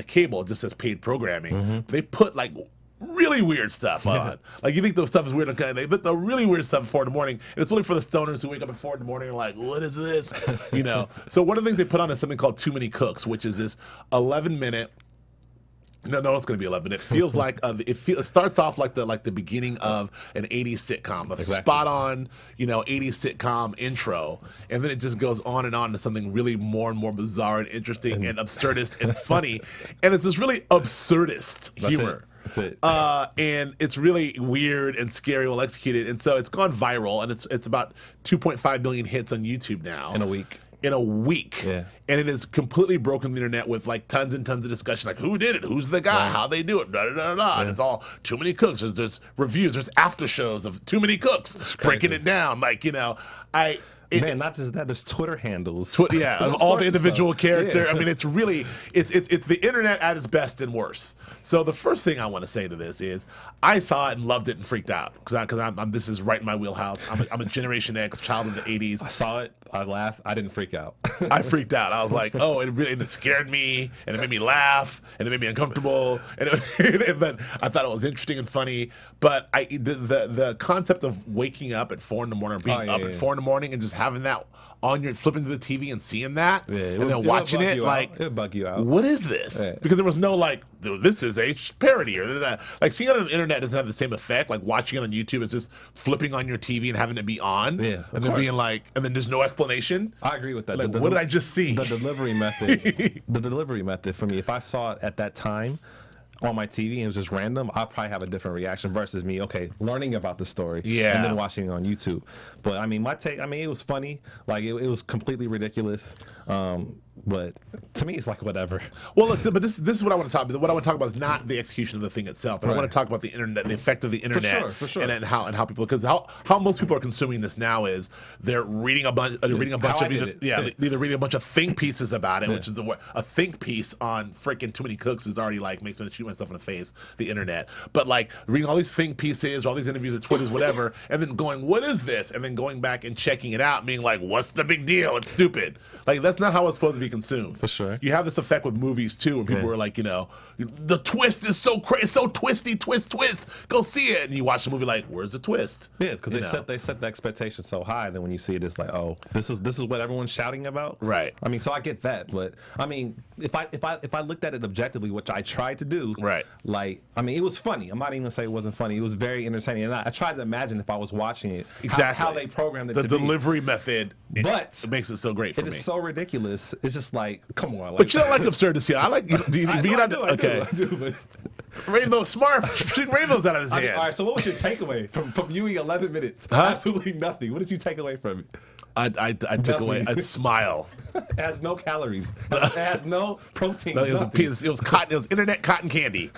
cable. It just says paid programming. They put like really weird stuff on. Like you think those stuff is weird, okay? They put the really weird stuff at 4 in the morning, and it's only for the stoners who wake up at 4 in the morning and are like, what is this? So one of the things they put on is something called Too Many Cooks, which is this 11-minute. No, it's going to be 11. It feels like it starts off like the beginning of an 80s sitcom, spot on, 80s sitcom intro, and then it just goes on and on to something really more and more bizarre and interesting and absurdist and funny, and it's this really absurdist humor. That's it. And it's really weird and scary, well executed, and so it's gone viral, and it's about 2.5 million hits on YouTube now in a week. Yeah. And it has completely broken the internet with like tons and tons of discussion, like who did it, who's the guy, how they do it, and it's all Too Many Cooks. There's reviews, there's after shows of Too Many Cooks breaking it down, like Man, not just that. There's Twitter handles. Of all the individual character. I mean, it's really it's the internet at its best and worst. So the first thing I want to say to this is I saw it and loved it and freaked out because I'm this is right in my wheelhouse. I'm a Generation X child of the '80s. I saw it. I laughed. I didn't freak out. I freaked out. I was like, oh, it scared me, and it made me laugh, and it made me uncomfortable, and then I thought it was interesting and funny. But the concept of waking up at 4 in the morning, being up at 4 in the morning, and just having that on your flipping to the TV and seeing that, and then watching it, like it would bug you out. What is this? Yeah. Because there was no like, this is a parody or that. Like seeing it on the internet doesn't have the same effect. Like watching it on YouTube is just flipping on your TV and having it be on, and then being like, and then there's no explanation. I agree with that. Like, what did I just see? The delivery method. The delivery method for me. If I saw it at that time on my TV and it was just random, I'd probably have a different reaction versus me, learning about the story and then watching it on YouTube. But I mean, my take, it was funny. Like it was completely ridiculous. But to me, it's like whatever. Well, look, but this is what I want to talk about. What I want to talk about is not the execution of the thing itself, but I want to talk about the internet, the effect of the internet, for sure. and how people, because how most people are consuming this now is they're reading a bunch of either reading a bunch of think pieces about it, which is a think piece on freaking Too Many Cooks is already like makes me shoot myself in the face. The internet, but like reading all these think pieces, all these interviews or Twitters, whatever, and then going, what is this? And then going back and checking it out, being like, what's the big deal? It's stupid. Like that's not how it's supposed to be consumed. For sure. You have this effect with movies too, when people are like, the twist is so crazy, so twisty, twist. Go see it, and you watch the movie like, where's the twist? Yeah, because they set the expectation so high. Then when you see it, it's like, oh, this is what everyone's shouting about. Right. I mean, so I get that, but I mean, if I looked at it objectively, which I tried to do, right. Like, I mean, it was funny. I'm not even gonna say it wasn't funny. It was very entertaining, and I tried to imagine if I was watching it, exactly how they programmed it. The to delivery be. method, but it makes it so great for me. It is so ridiculous. It's just like, come on. Like, but you don't like absurdity. I like. I do, but Rainbow Smart shooting rainbows out of his hand. All right. So what was your takeaway from viewing 11 minutes? Absolutely nothing. What did you take away from it? I took away a smile. It has no calories. It has no protein. No, it was cotton. It was internet cotton candy.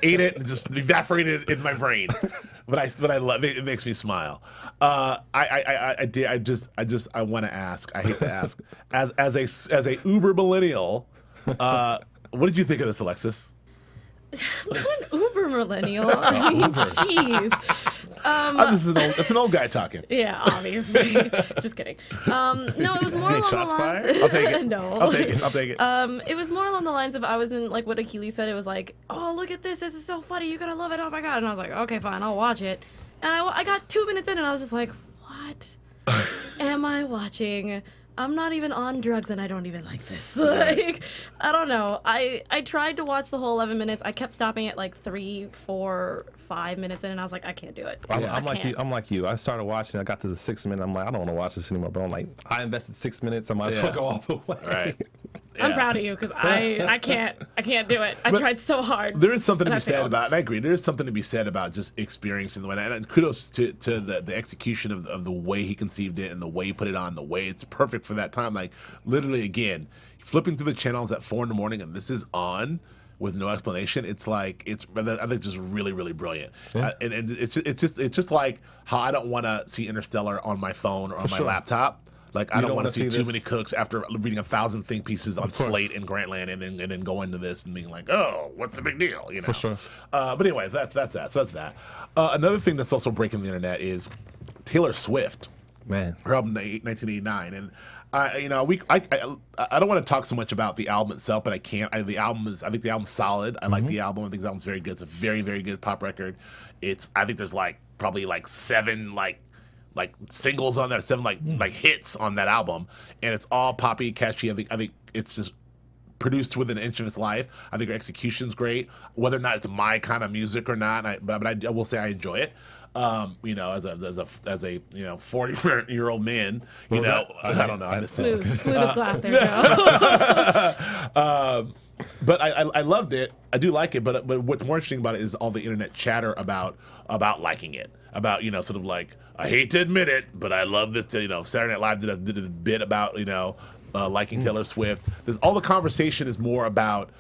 Ate it and just evaporated in my brain. But I love it. It makes me smile. I want to ask. I hate to ask. As a uber millennial, what did you think of this, Alexis? I'm not an uber millennial. I mean, jeez. That's an old guy talking. Yeah, obviously. Just kidding. No, it was more along the lines. I'll take it. No. I'll take it. It was more along the lines of I was in like what Akili said. It was like, oh, look at this. This is so funny. You're gonna love it. Oh my god. And I was like, okay, fine. I'll watch it. And I got 2 minutes in, and I was just like, what am I watching? I'm not even on drugs, and I don't even like this. Like, I don't know. I tried to watch the whole 11 minutes. I kept stopping at like 3, 4, 5 minutes in, and I was like, I can't do it. I'm like you. I started watching. I got to the 6th minute. I'm like, I don't want to watch this anymore. But I'm like, I invested 6 minutes. I might as well go all the way. Right. I'm proud of you because I can't do it. I tried so hard. There is something to be said about, and I agree. There is something to be said about just experiencing the way. And kudos to the execution of the way he conceived it and the way he put it on, the way it's perfect for that time. Like literally, again, flipping through the channels at 4 a.m. and this is on with no explanation. It's like I think it's just really, really brilliant. Yeah. And it's just like how I don't want to see Interstellar on my phone or on my laptop. Like I don't want to see too many cooks after reading 1,000 think pieces on Slate and Grantland, and then go into this and being like, oh, what's the big deal? You know. For sure. But anyway, that's that. So that's that. Another thing that's also breaking the internet is Taylor Swift. Man, Her album 1989, and I don't want to talk so much about the album itself, but I can't. I think the album's solid. I like the album. I think the album's very good. It's a very, very good pop record. I think there's probably 7 singles on there, 7 like hits on that album, and it's all poppy, catchy. I think it's just produced within an inch of its life. I think her execution's great, whether or not it's my kind of music or not. But I will say I enjoy it. You know, as a 40-year-old man, you know, I don't know. I'm just smooth as glass there, Joe. But I loved it. I do like it. But what's more interesting about it is all the internet chatter about liking it. About, you know, sort of like, I hate to admit it, but I love this. You know, Saturday Night Live did a bit about, you know, liking Taylor Swift. There's all the conversation is more about.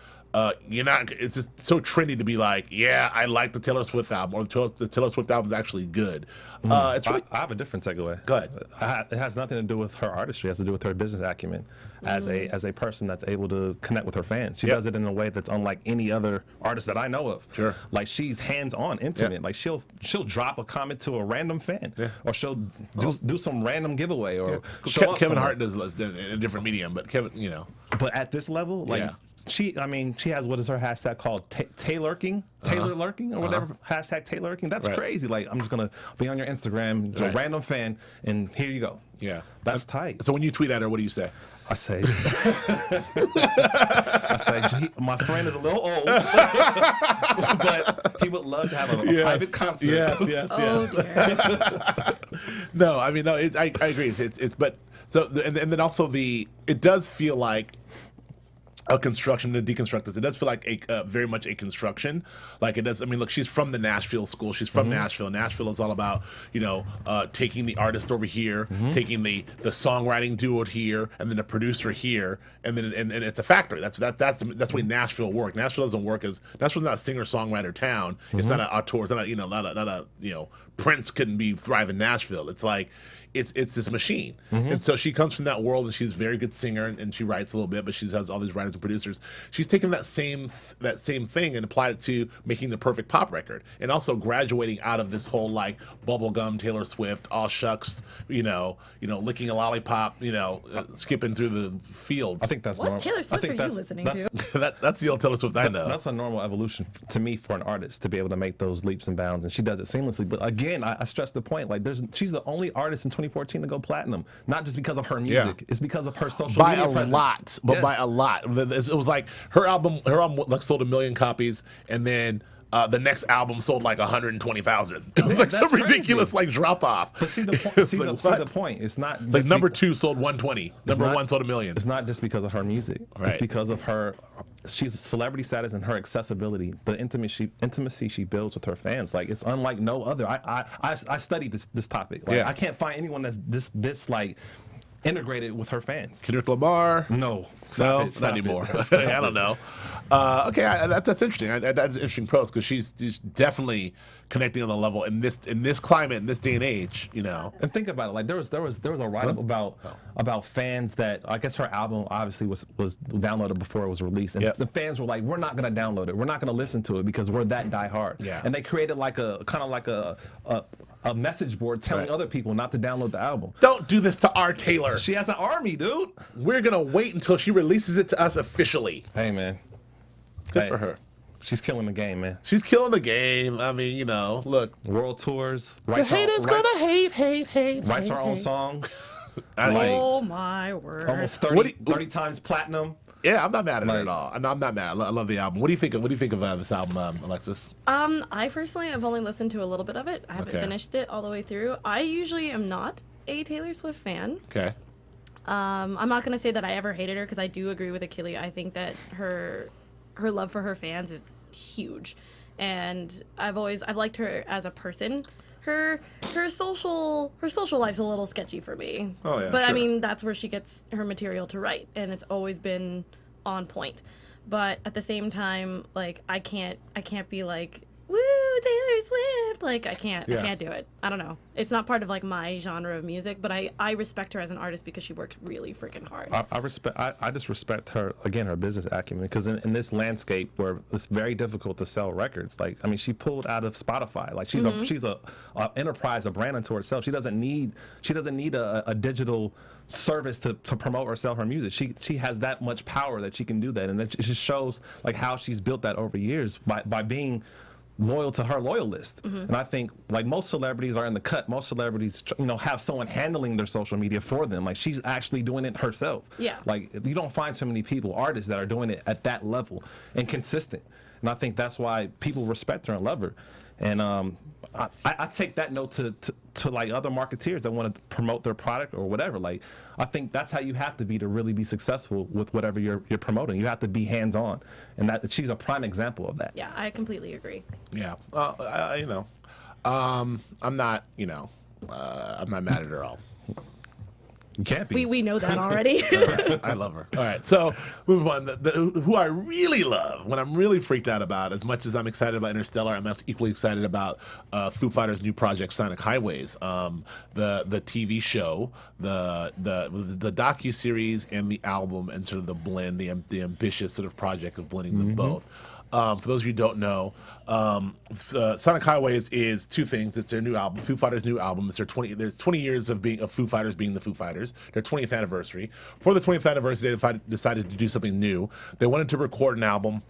It's just so trendy to be like, yeah, I like the Taylor Swift album, or the Taylor Swift album is actually good. It's really, I have a different takeaway. Go ahead. It has nothing to do with her artistry. It has to do with her business acumen as a person that's able to connect with her fans. She does it in a way that's unlike any other artist that I know of. Sure. Like she's hands-on, intimate. Yeah. Like she'll drop a comment to a random fan, or she'll do some random giveaway, or show up Kevin somewhere. Hart does in a different medium, but Kevin, you know. But at this level, like she has, what is her hashtag called? Taylorking, Taylor lurking, or whatever. Hashtag Taylorking. That's crazy. Like, I'm just gonna be on your Instagram, a random fan, and here you go. Yeah, that's tight. So when you tweet at her, what do you say? I say, my friend is a little old, but he would love to have a private concert. Yes. Oh, dear. No, I mean, no, I agree. But so, and then also it does feel like a construction to deconstruct this. It does feel like very much a construction. Like it does. I mean, look, she's from the Nashville school. She's from Nashville. Nashville is all about, you know, taking the artist over here, taking the songwriting duo here, and then the producer here, and then and it's a factory. That's the way Nashville works. Nashville doesn't work as Nashville's not a singer-songwriter town. It's not an auteur. It's not a, not a Prince couldn't be thrive in Nashville. It's like. It's this machine, and so she comes from that world, and she's a very good singer, and she writes a little bit, but she has all these writers and producers. She's taken that same thing and applied it to making the perfect pop record, and also graduating out of this whole like bubblegum Taylor Swift, all shucks, licking a lollipop, skipping through the fields. I think that's what Taylor Swift are you listening to? That's the old Taylor Swift I know. That's a normal evolution to me for an artist to be able to make those leaps and bounds, and she does it seamlessly. But again, I stress the point, like she's the only artist in 2014 to go platinum, not just because of her music, it's because of her social media presence. By a lot. It was like her album like sold 1 million copies, and then the next album sold like 120,000. It was like some ridiculous like drop off. But see the point. It's not. It's like number 2 sold 120. Number 1 sold 1 million. It's not just because of her music. Right. It's because of her. She's a celebrity status and her accessibility, the intimacy she builds with her fans. Like it's unlike no other. I studied this topic. Like I can't find anyone that's this like integrated with her fans. Kendrick Lamar. No, not anymore. I don't know. Okay, that's interesting. That's an interesting pros because she's definitely connecting on the level in this climate, in this day and age. And think about it. Like there was a write-up about fans that I guess her album obviously was downloaded before it was released, and the fans were like, "We're not going to download it. We're not going to listen to it because we're that diehard." Yeah. And they created like a kind of like a message board telling other people not to download the album. Don't do this to our Taylor. She has an army, dude. We're gonna wait until she releases it to us officially. Hey, man. Good for her. She's killing the game, man. She's killing the game. I mean, look. World tours. The haters gonna hate. Writes her own songs. Oh my word. Almost 30 times platinum. Yeah, I'm not mad at it at all. No, I'm not mad. I love the album. What do you think of this album, Alexis? I personally have only listened to a little bit of it. I haven't finished it all the way through. I usually am not a Taylor Swift fan. Okay. I'm not gonna say that I ever hated her because I do agree with Akili. I think that her love for her fans is huge, and I've liked her as a person. Her social life's a little sketchy for me. Oh yeah. But sure. I mean, that's where she gets her material to write, and it's always been on point. But at the same time, like I can't be like, woo, Taylor Swift. Like I can't do it. I don't know. It's not part of like my genre of music, but I respect her as an artist because she works really freaking hard. I just respect her, again, her business acumen, because in this landscape where it's very difficult to sell records, like, I mean, she pulled out of Spotify. Like she's a enterprise, a brand unto herself. She doesn't need a digital service to promote or sell her music. She has that much power that she can do that, and it just shows like how she's built that over years by being loyal to her loyal list. And I think like most celebrities are in the cut. Most celebrities, have someone handling their social media for them. Like she's actually doing it herself. Yeah. Like you don't find so many artists that are doing it at that level and consistent. And I think that's why people respect her and love her. And I take that note to like other marketeers that want to promote their product or whatever. Like I think that's how you have to be to really be successful with whatever you're promoting. You have to be hands-on, and that she's a prime example of that. Yeah, I completely agree. Yeah. I'm not. I'm not mad at her at all. You can't be. We know that already. I love her. All right, so move on. Who I really love, what I'm really freaked out about, as much as I'm excited about Interstellar, I'm equally excited about Foo Fighters' new project, Sonic Highways, the TV show, the docu-series, and the album, and sort of the blend, the ambitious sort of project of blending them both. For those of you who don't know, Sonic Highways is two things. It's their new album, Foo Fighters' new album. It's there's 20 years of Foo Fighters being the Foo Fighters, their 20th anniversary. For the 20th anniversary, they decided to do something new. They wanted to record an album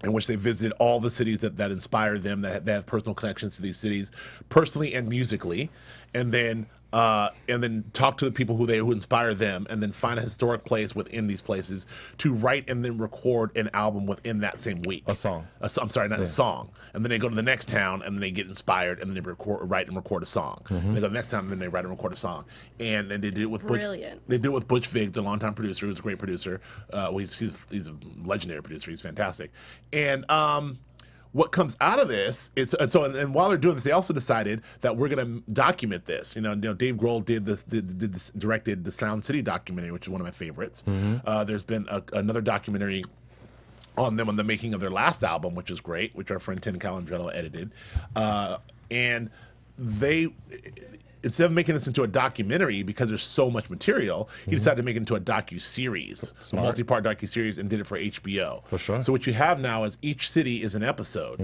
in which they visited all the cities that inspired them, that have personal connections to these cities, personally and musically, and then talk to the people who inspire them, and then find a historic place within these places to write and then record an album within that same week. A song. I'm sorry, not a song. And then they go to the next town, and then they get inspired, and then they write and record a song. And they go to the next town, and then they write and record a song. And they do it with Brilliant. They do it with Butch Vig, the longtime producer, who's a great producer. He's a legendary producer. He's fantastic. And what comes out of this is and while they're doing this, they also decided that we're going to document this. Dave Grohl directed the Sound City documentary, which is one of my favorites. There's been another documentary on them on the making of their last album, which is great, which our friend Tim Calandrello edited, and they. Instead of making this into a documentary, because there's so much material, he decided to make it into a docu-series, a multi-part docu-series, and did it for HBO. For sure. So what you have now is each city is an episode.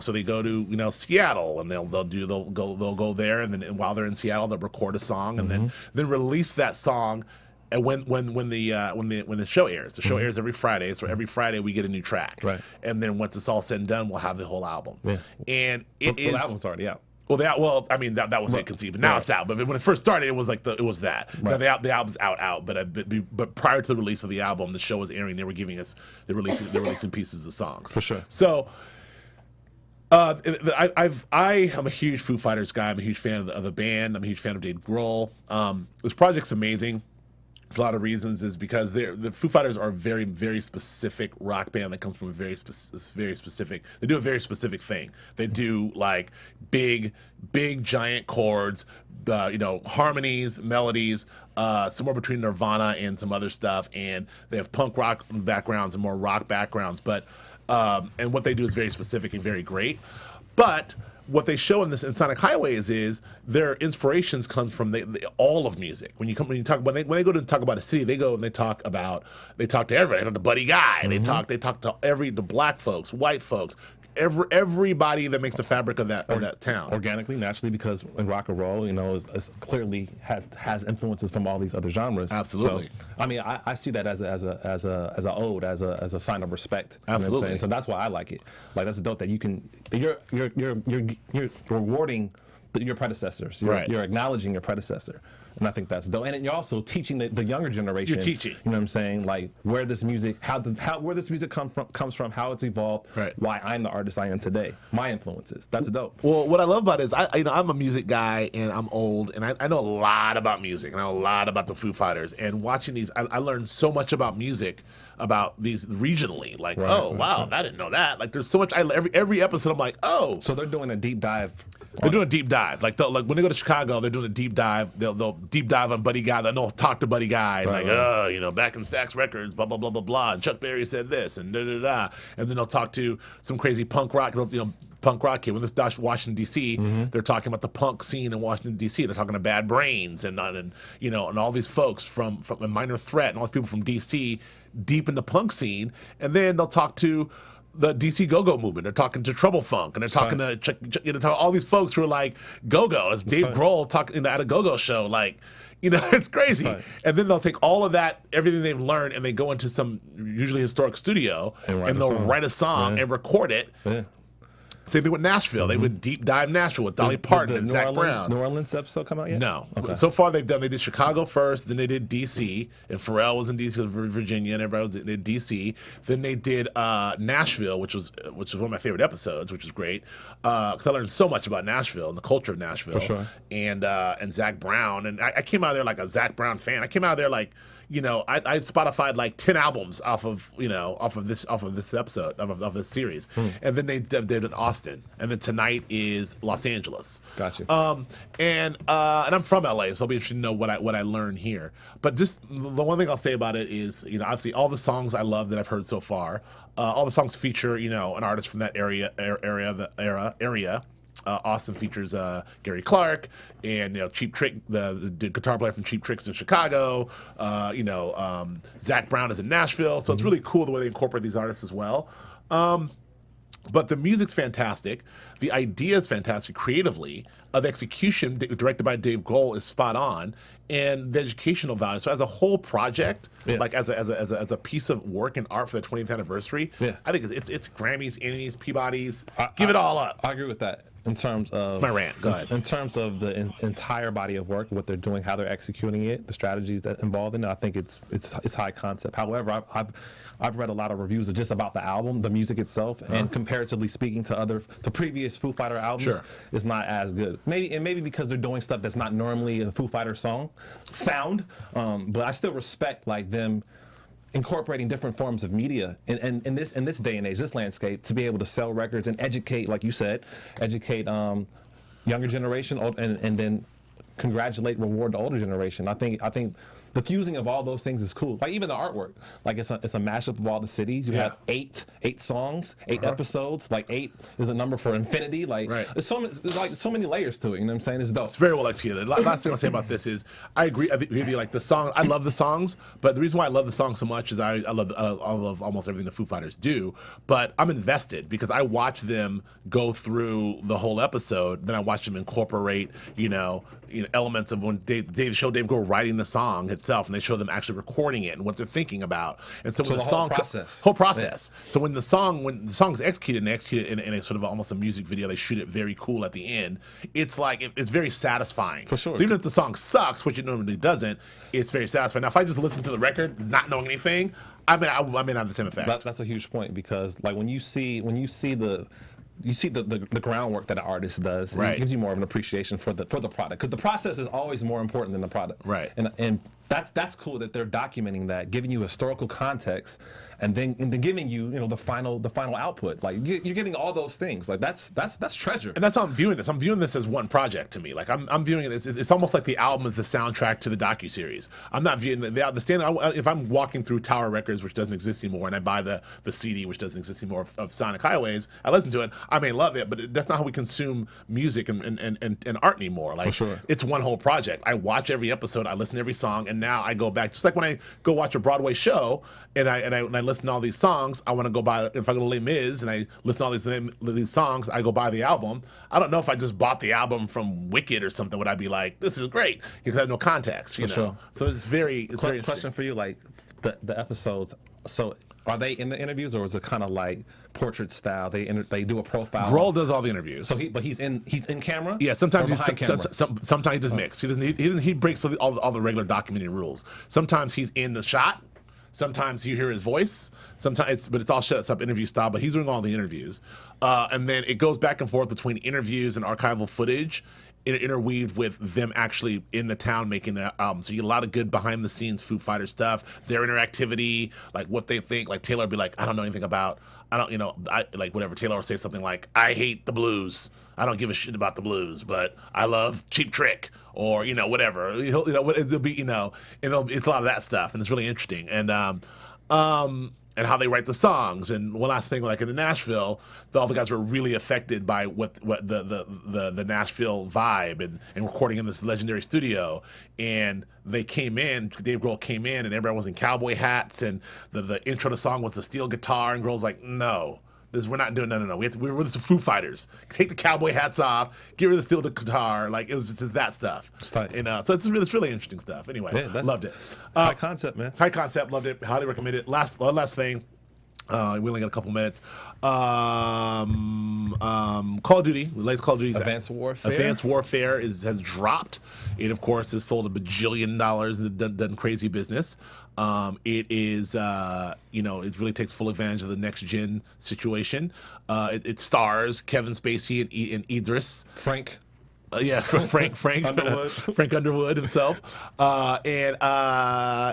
So they go to Seattle, and they'll go there, and then while they're in Seattle, they'll record a song, and then release that song. And when the show airs, the show airs every Friday. So every Friday we get a new track. Right. And then once it's all said and done, we'll have the whole album. Yeah. And the album's already out. Well, I mean that was it conceived, but now it's out. But when it first started, it was like it was that. Right. Now the album's out. But prior to the release of the album, the show was airing. They were giving us they're releasing pieces of songs for sure. So. I am a huge Foo Fighters guy. I'm a huge fan of the band. I'm a huge fan of Dave Grohl. This project's amazing. For a lot of reasons, is because the Foo Fighters are a very, very specific rock band that comes from a very specific. They do a very specific thing. They do like big giant chords, harmonies, melodies, somewhere between Nirvana and some other stuff. And they have punk rock backgrounds and more rock backgrounds. But and what they do is very specific and very great. But what they show in Sonic Highways is their inspirations come from all of music. When they go to talk about a city, they go and they talk to everybody. They talk to Buddy Guy. They talk to the black folks, white folks, everybody that makes the fabric of that town. Organically, naturally, because in rock and roll, is clearly has influences from all these other genres. Absolutely. So, I mean, I see that as an ode, as a sign of respect. Absolutely. So that's why I like it. Like that's dope that you're rewarding your predecessors. You're acknowledging your predecessor. And I think that's dope. And you're also teaching the younger generation. You're teaching. You know what I'm saying? Like where this music, where this music comes from, how it's evolved, right. why I'm the artist I am today, my influences. That's dope. Well, what I love about it is I'm a music guy and I'm old and I know a lot about music and I know a lot about the Foo Fighters. And watching these, I learned so much about music, about these regionally. Like, wow, I didn't know that. Like, there's so much. Every episode, I'm like, oh. So they're doing a deep dive. They're doing a deep dive. Like when they go to Chicago, they're doing a deep dive. They'll deep dive on Buddy Guy. They'll talk to Buddy Guy. And back in Stax Records, blah, blah, blah, blah, blah. And Chuck Berry said this and da-da-da. And then they'll talk to some crazy punk rock, punk rock kid. When they're Washington, D.C., they're talking about the punk scene in Washington, D.C. They're talking to Bad Brains and all these folks from Minor Threat and all these people from D.C. deep in the punk scene. And then they'll talk to the DC go-go movement. They're talking to Trouble Funk, and they're talking to all these folks who are like go-go. It's Dave Grohl talking at a go-go show, like, it's crazy. And then they'll take all of that, everything they've learned, and they go into some usually historic studio, and they'll write a song and record it. Yeah. Same thing with Nashville. They would deep dive Nashville with Dolly Parton and Zach Brown. New Orleans episode come out yet? No. Okay. So far they did Chicago first, then they did D.C., and Pharrell was in D.C., Virginia, and everybody they did D.C. Then they did Nashville, which was one of my favorite episodes, which is great, because I learned so much about Nashville and the culture of Nashville. For sure. And Zach Brown, and I came out of there like a Zach Brown fan. I came out of there like, I Spotify'd like 10 albums off of this episode of this series, and then they did in Austin, and then tonight is Los Angeles. Gotcha. And I'm from LA, so I'll be interested to know what I learned here. But just the one thing I'll say about it is, obviously all the songs I love that I've heard so far, all the songs feature an artist from that area. Austin features Gary Clark and Cheap Trick, the guitar player from Cheap Trick's in Chicago. Zach Brown is in Nashville, so it's really cool the way they incorporate these artists as well. But the music's fantastic, the idea is fantastic creatively. The execution, directed by Dave Grohl, is spot on, and the educational value. So as a whole project, like as a piece of work and art for the 20th anniversary, I think it's Grammys, Emmys, Peabodys. Give it all up. I agree with that. In terms of it's my rant. Go ahead. In terms of the entire body of work, what they're doing, how they're executing it, the strategies that involved in it, I think it's high concept. However, I've read a lot of reviews just about the album, the music itself, and comparatively speaking to previous Foo Fighter albums, it's not as good. Maybe because they're doing stuff that's not normally a Foo Fighter sound, but I still respect like them incorporating different forms of media in this day and age, this landscape, to be able to sell records and educate, like you said, younger generation and then congratulate, reward the older generation. I think the fusing of all those things is cool. Like even the artwork, like it's a mashup of all the cities. You have eight songs, 8 episodes. Like 8 is a number for infinity. Like there's so many layers to it. You know what I'm saying? It's dope. It's very well executed. Last thing I'll say about this is I agree with you. Like the song, I love the songs, but the reason why I love the songs so much is I love almost everything the Foo Fighters do. But I'm invested because I watch them go through the whole episode. Then I watch them incorporate, elements of when Dave Grohl writing the song itself, and they show them actually recording it and what they're thinking about. And so when the song whole process. So when the song's executed, and they execute it in a sort of almost a music video, they shoot it very cool at the end. It's like it's very satisfying. For sure. So even if the song sucks, which it normally doesn't, it's very satisfying. Now, if I just listen to the record, not knowing anything, I may not have the same effect. That's a huge point, because like when you see the groundwork that an artist does, it gives you more of an appreciation for the product, because the process is always more important than the product. Right. And that's cool that they're documenting that, giving you historical context, and then giving you the final output. Like you're getting all those things. Like that's treasure. And that's how I'm viewing this. I'm viewing this as one project to me. Like I'm viewing it as it's almost like the album is the soundtrack to the docuseries. I'm not viewing the standard. If I'm walking through Tower Records, which doesn't exist anymore, and I buy the CD, which doesn't exist anymore, of Sonic Highways, I listen to it. I may love it, but that's not how we consume music and art anymore. Like, for sure. It's one whole project. I watch every episode, I listen to every song, and now I go back. Just like when I go watch a Broadway show and I listen to all these songs, I want to go buy. If I go to Les Mis and I listen to all these songs, I go buy the album. I don't know if I just bought the album from Wicked or something, would I be like, this is great, because I have no context, you know. Sure. So it's very. Question for you, like the episodes. So are they in the interviews, or is it kind of like portrait style? They do a profile. Grohl does all the interviews. So he's in camera. Yeah, sometimes or he's behind camera? sometimes he does mix. He breaks all the regular documenting rules. Sometimes he's in the shot. Sometimes you hear his voice. Sometimes but it's all shut up interview style. But he's doing all the interviews, and then it goes back and forth between interviews and archival footage, interweaved with them actually in the town making the album. So you get a lot of good behind the scenes Foo Fighters stuff, their interactivity, like what they think. Like Taylor would be like, I don't know anything about, I like whatever. Taylor will say something like, I hate the blues. I don't give a shit about the blues, but I love Cheap Trick, or whatever. It'll be it's a lot of that stuff, and it's really interesting. And how they write the songs. And one last thing, like in Nashville, all the guys were really affected by what the Nashville vibe and recording in this legendary studio. And they came in, Dave Grohl came in, and everybody was in cowboy hats, and the intro to the song was the steel guitar, and Grohl's like, no. We're not doing no. We're the Foo Fighters. Take the cowboy hats off. Get rid of the steel guitar. Like it was just that stuff. So it's really interesting stuff. Anyway, loved it. High concept, man. High concept. Loved it. Highly recommend it. Last thing. We only got a couple minutes. Call of Duty, the latest Call of Duty, Advanced Warfare. Advanced Warfare has dropped. It of course has sold $1 bajillion and done crazy business. It is, it really takes full advantage of the next gen situation. It stars Kevin Spacey and Idris. Frank Frank Underwood. Frank Underwood himself. And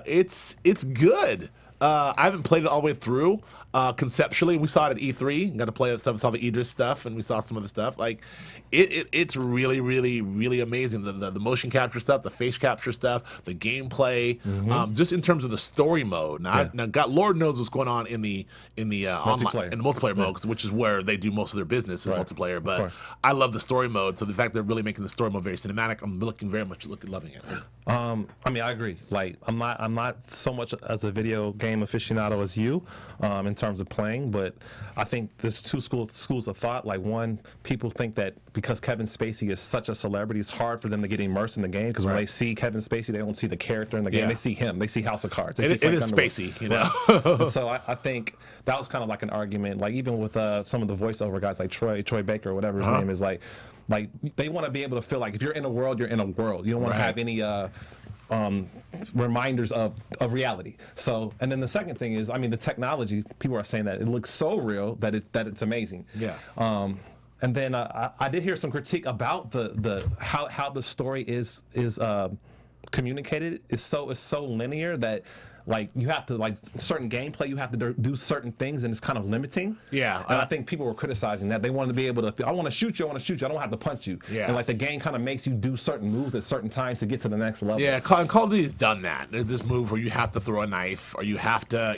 it's good. I haven't played it all the way through. Conceptually, we saw it at E3. Got to play it. Saw the Idris stuff, and we saw some other stuff. Like, it's really, really, really amazing. The motion capture stuff, the face capture stuff, the gameplay. Just in terms of the story mode. Now, Lord knows what's going on in the multiplayer, in the multiplayer mode, which is where they do most of their business is multiplayer. But I love the story mode. So the fact they're really making the story mode very cinematic, I'm loving it. I agree. Like, I'm not so much as a video game aficionado as you, in terms of playing, but I think there's two schools of thought. Like, one, people think that because Kevin Spacey is such a celebrity, it's hard for them to get immersed in the game, because when they see Kevin Spacey, they don't see the character in the game. They see him. They see House of Cards. It is Spacey, And so I think that was kind of like an argument. Like, even with some of the voiceover guys, like Troy Baker or whatever his name is, like they want to be able to feel like if you're in a world, you're in a world. You don't want to have any reminders of reality. So, and then the second thing is, the technology. People are saying that it looks so real that it's amazing. Yeah. And then I did hear some critique about how the story is communicated. It's so linear that, like, you have to, like, certain gameplay, you have to do certain things, and it's kind of limiting. Yeah. And I think people were criticizing that. They wanted to be able to, I want to shoot you, I don't have to punch you. Yeah. And, like, the game kind of makes you do certain moves at certain times to get to the next level. Yeah, Call of Duty's done that. There's this move where you have to throw a knife, or you have to,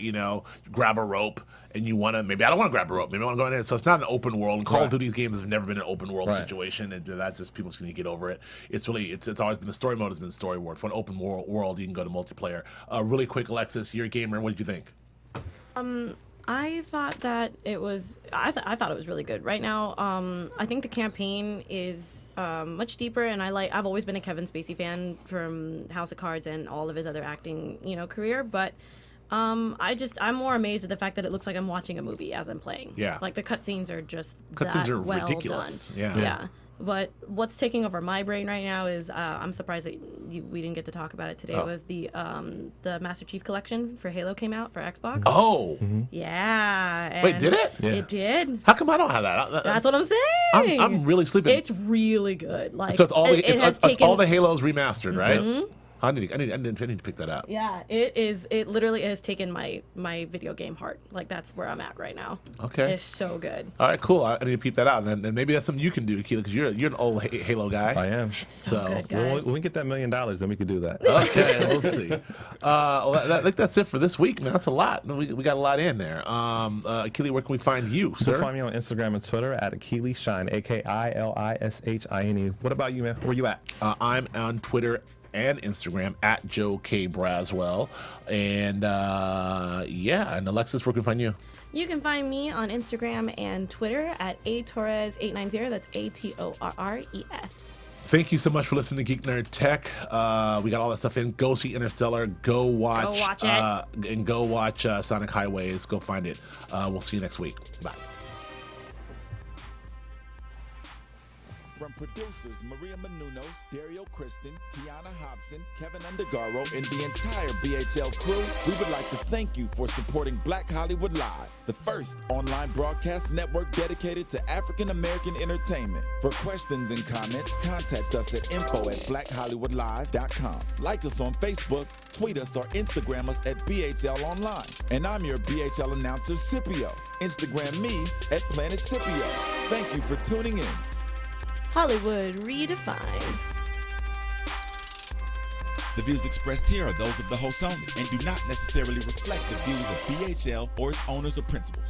grab a rope, and you want to, maybe I don't want to grab a rope, maybe I want to go in there. So it's not an open world. And Call of Duty's games have never been an open world situation, and that's just people just going to get over it. It's really, it's always been, the story mode has been the story mode. For an open world, you can go to multiplayer. Really quick, Alexis, you're a gamer. What did you think? I thought that it was, I thought it was really good. Right now, I think the campaign is much deeper, and I've always been a Kevin Spacey fan from House of Cards and all of his other acting, career, but I'm more amazed at the fact that it looks like I'm watching a movie as I'm playing. Yeah. Like, the cutscenes are just well ridiculous. Done. Yeah. But what's taking over my brain right now is I'm surprised that we didn't get to talk about it today. Was the Master Chief Collection for Halo came out for Xbox. Oh. Yeah. And wait, did it? Yeah. It did. How come I don't have that? That's what I'm saying. I'm really sleeping. It's really good. Like, so it's all all the Halos remastered, right? I need to pick that up. Yeah, it literally has taken my video game heart. Like, that's where I'm at right now. Okay. It's so good. All right, cool. I need to peep that out, and maybe that's something you can do, Akili, because you're an old Halo guy. I am. It's so good, guys. When we get that $1 million, then we could do that. Okay, we'll see. I think that's it for this week, man. That's a lot. We got a lot in there. Akili, where can we find you, sir? You can find me on Instagram and Twitter at Akili Shine, AKILISHINE. What about you, man? Where you at? I'm on Twitter and Instagram at Joe K. Braswell. And and Alexis, where can we find you? You can find me on Instagram and Twitter at atorres890. That's ATORRES. Thank you so much for listening to Geek Nerd Tech. We got all that stuff in. Go see Interstellar. Go watch it. And go watch Sonic Highways. Go find it. We'll see you next week. Bye. From producers Maria Menounos, Dario Kristen, Tiana Hobson, Kevin Undergaro, and the entire BHL crew, we would like to thank you for supporting Black Hollywood Live, the first online broadcast network dedicated to African American entertainment. For questions and comments, contact us at info@blackhollywoodlive.com. Like us on Facebook, tweet us, or Instagram us at BHL Online. And I'm your BHL announcer, Scipio. Instagram me at Planet Scipio. Thank you for tuning in. Hollywood Redefined. The views expressed here are those of the host only and do not necessarily reflect the views of BHL or its owners or principals.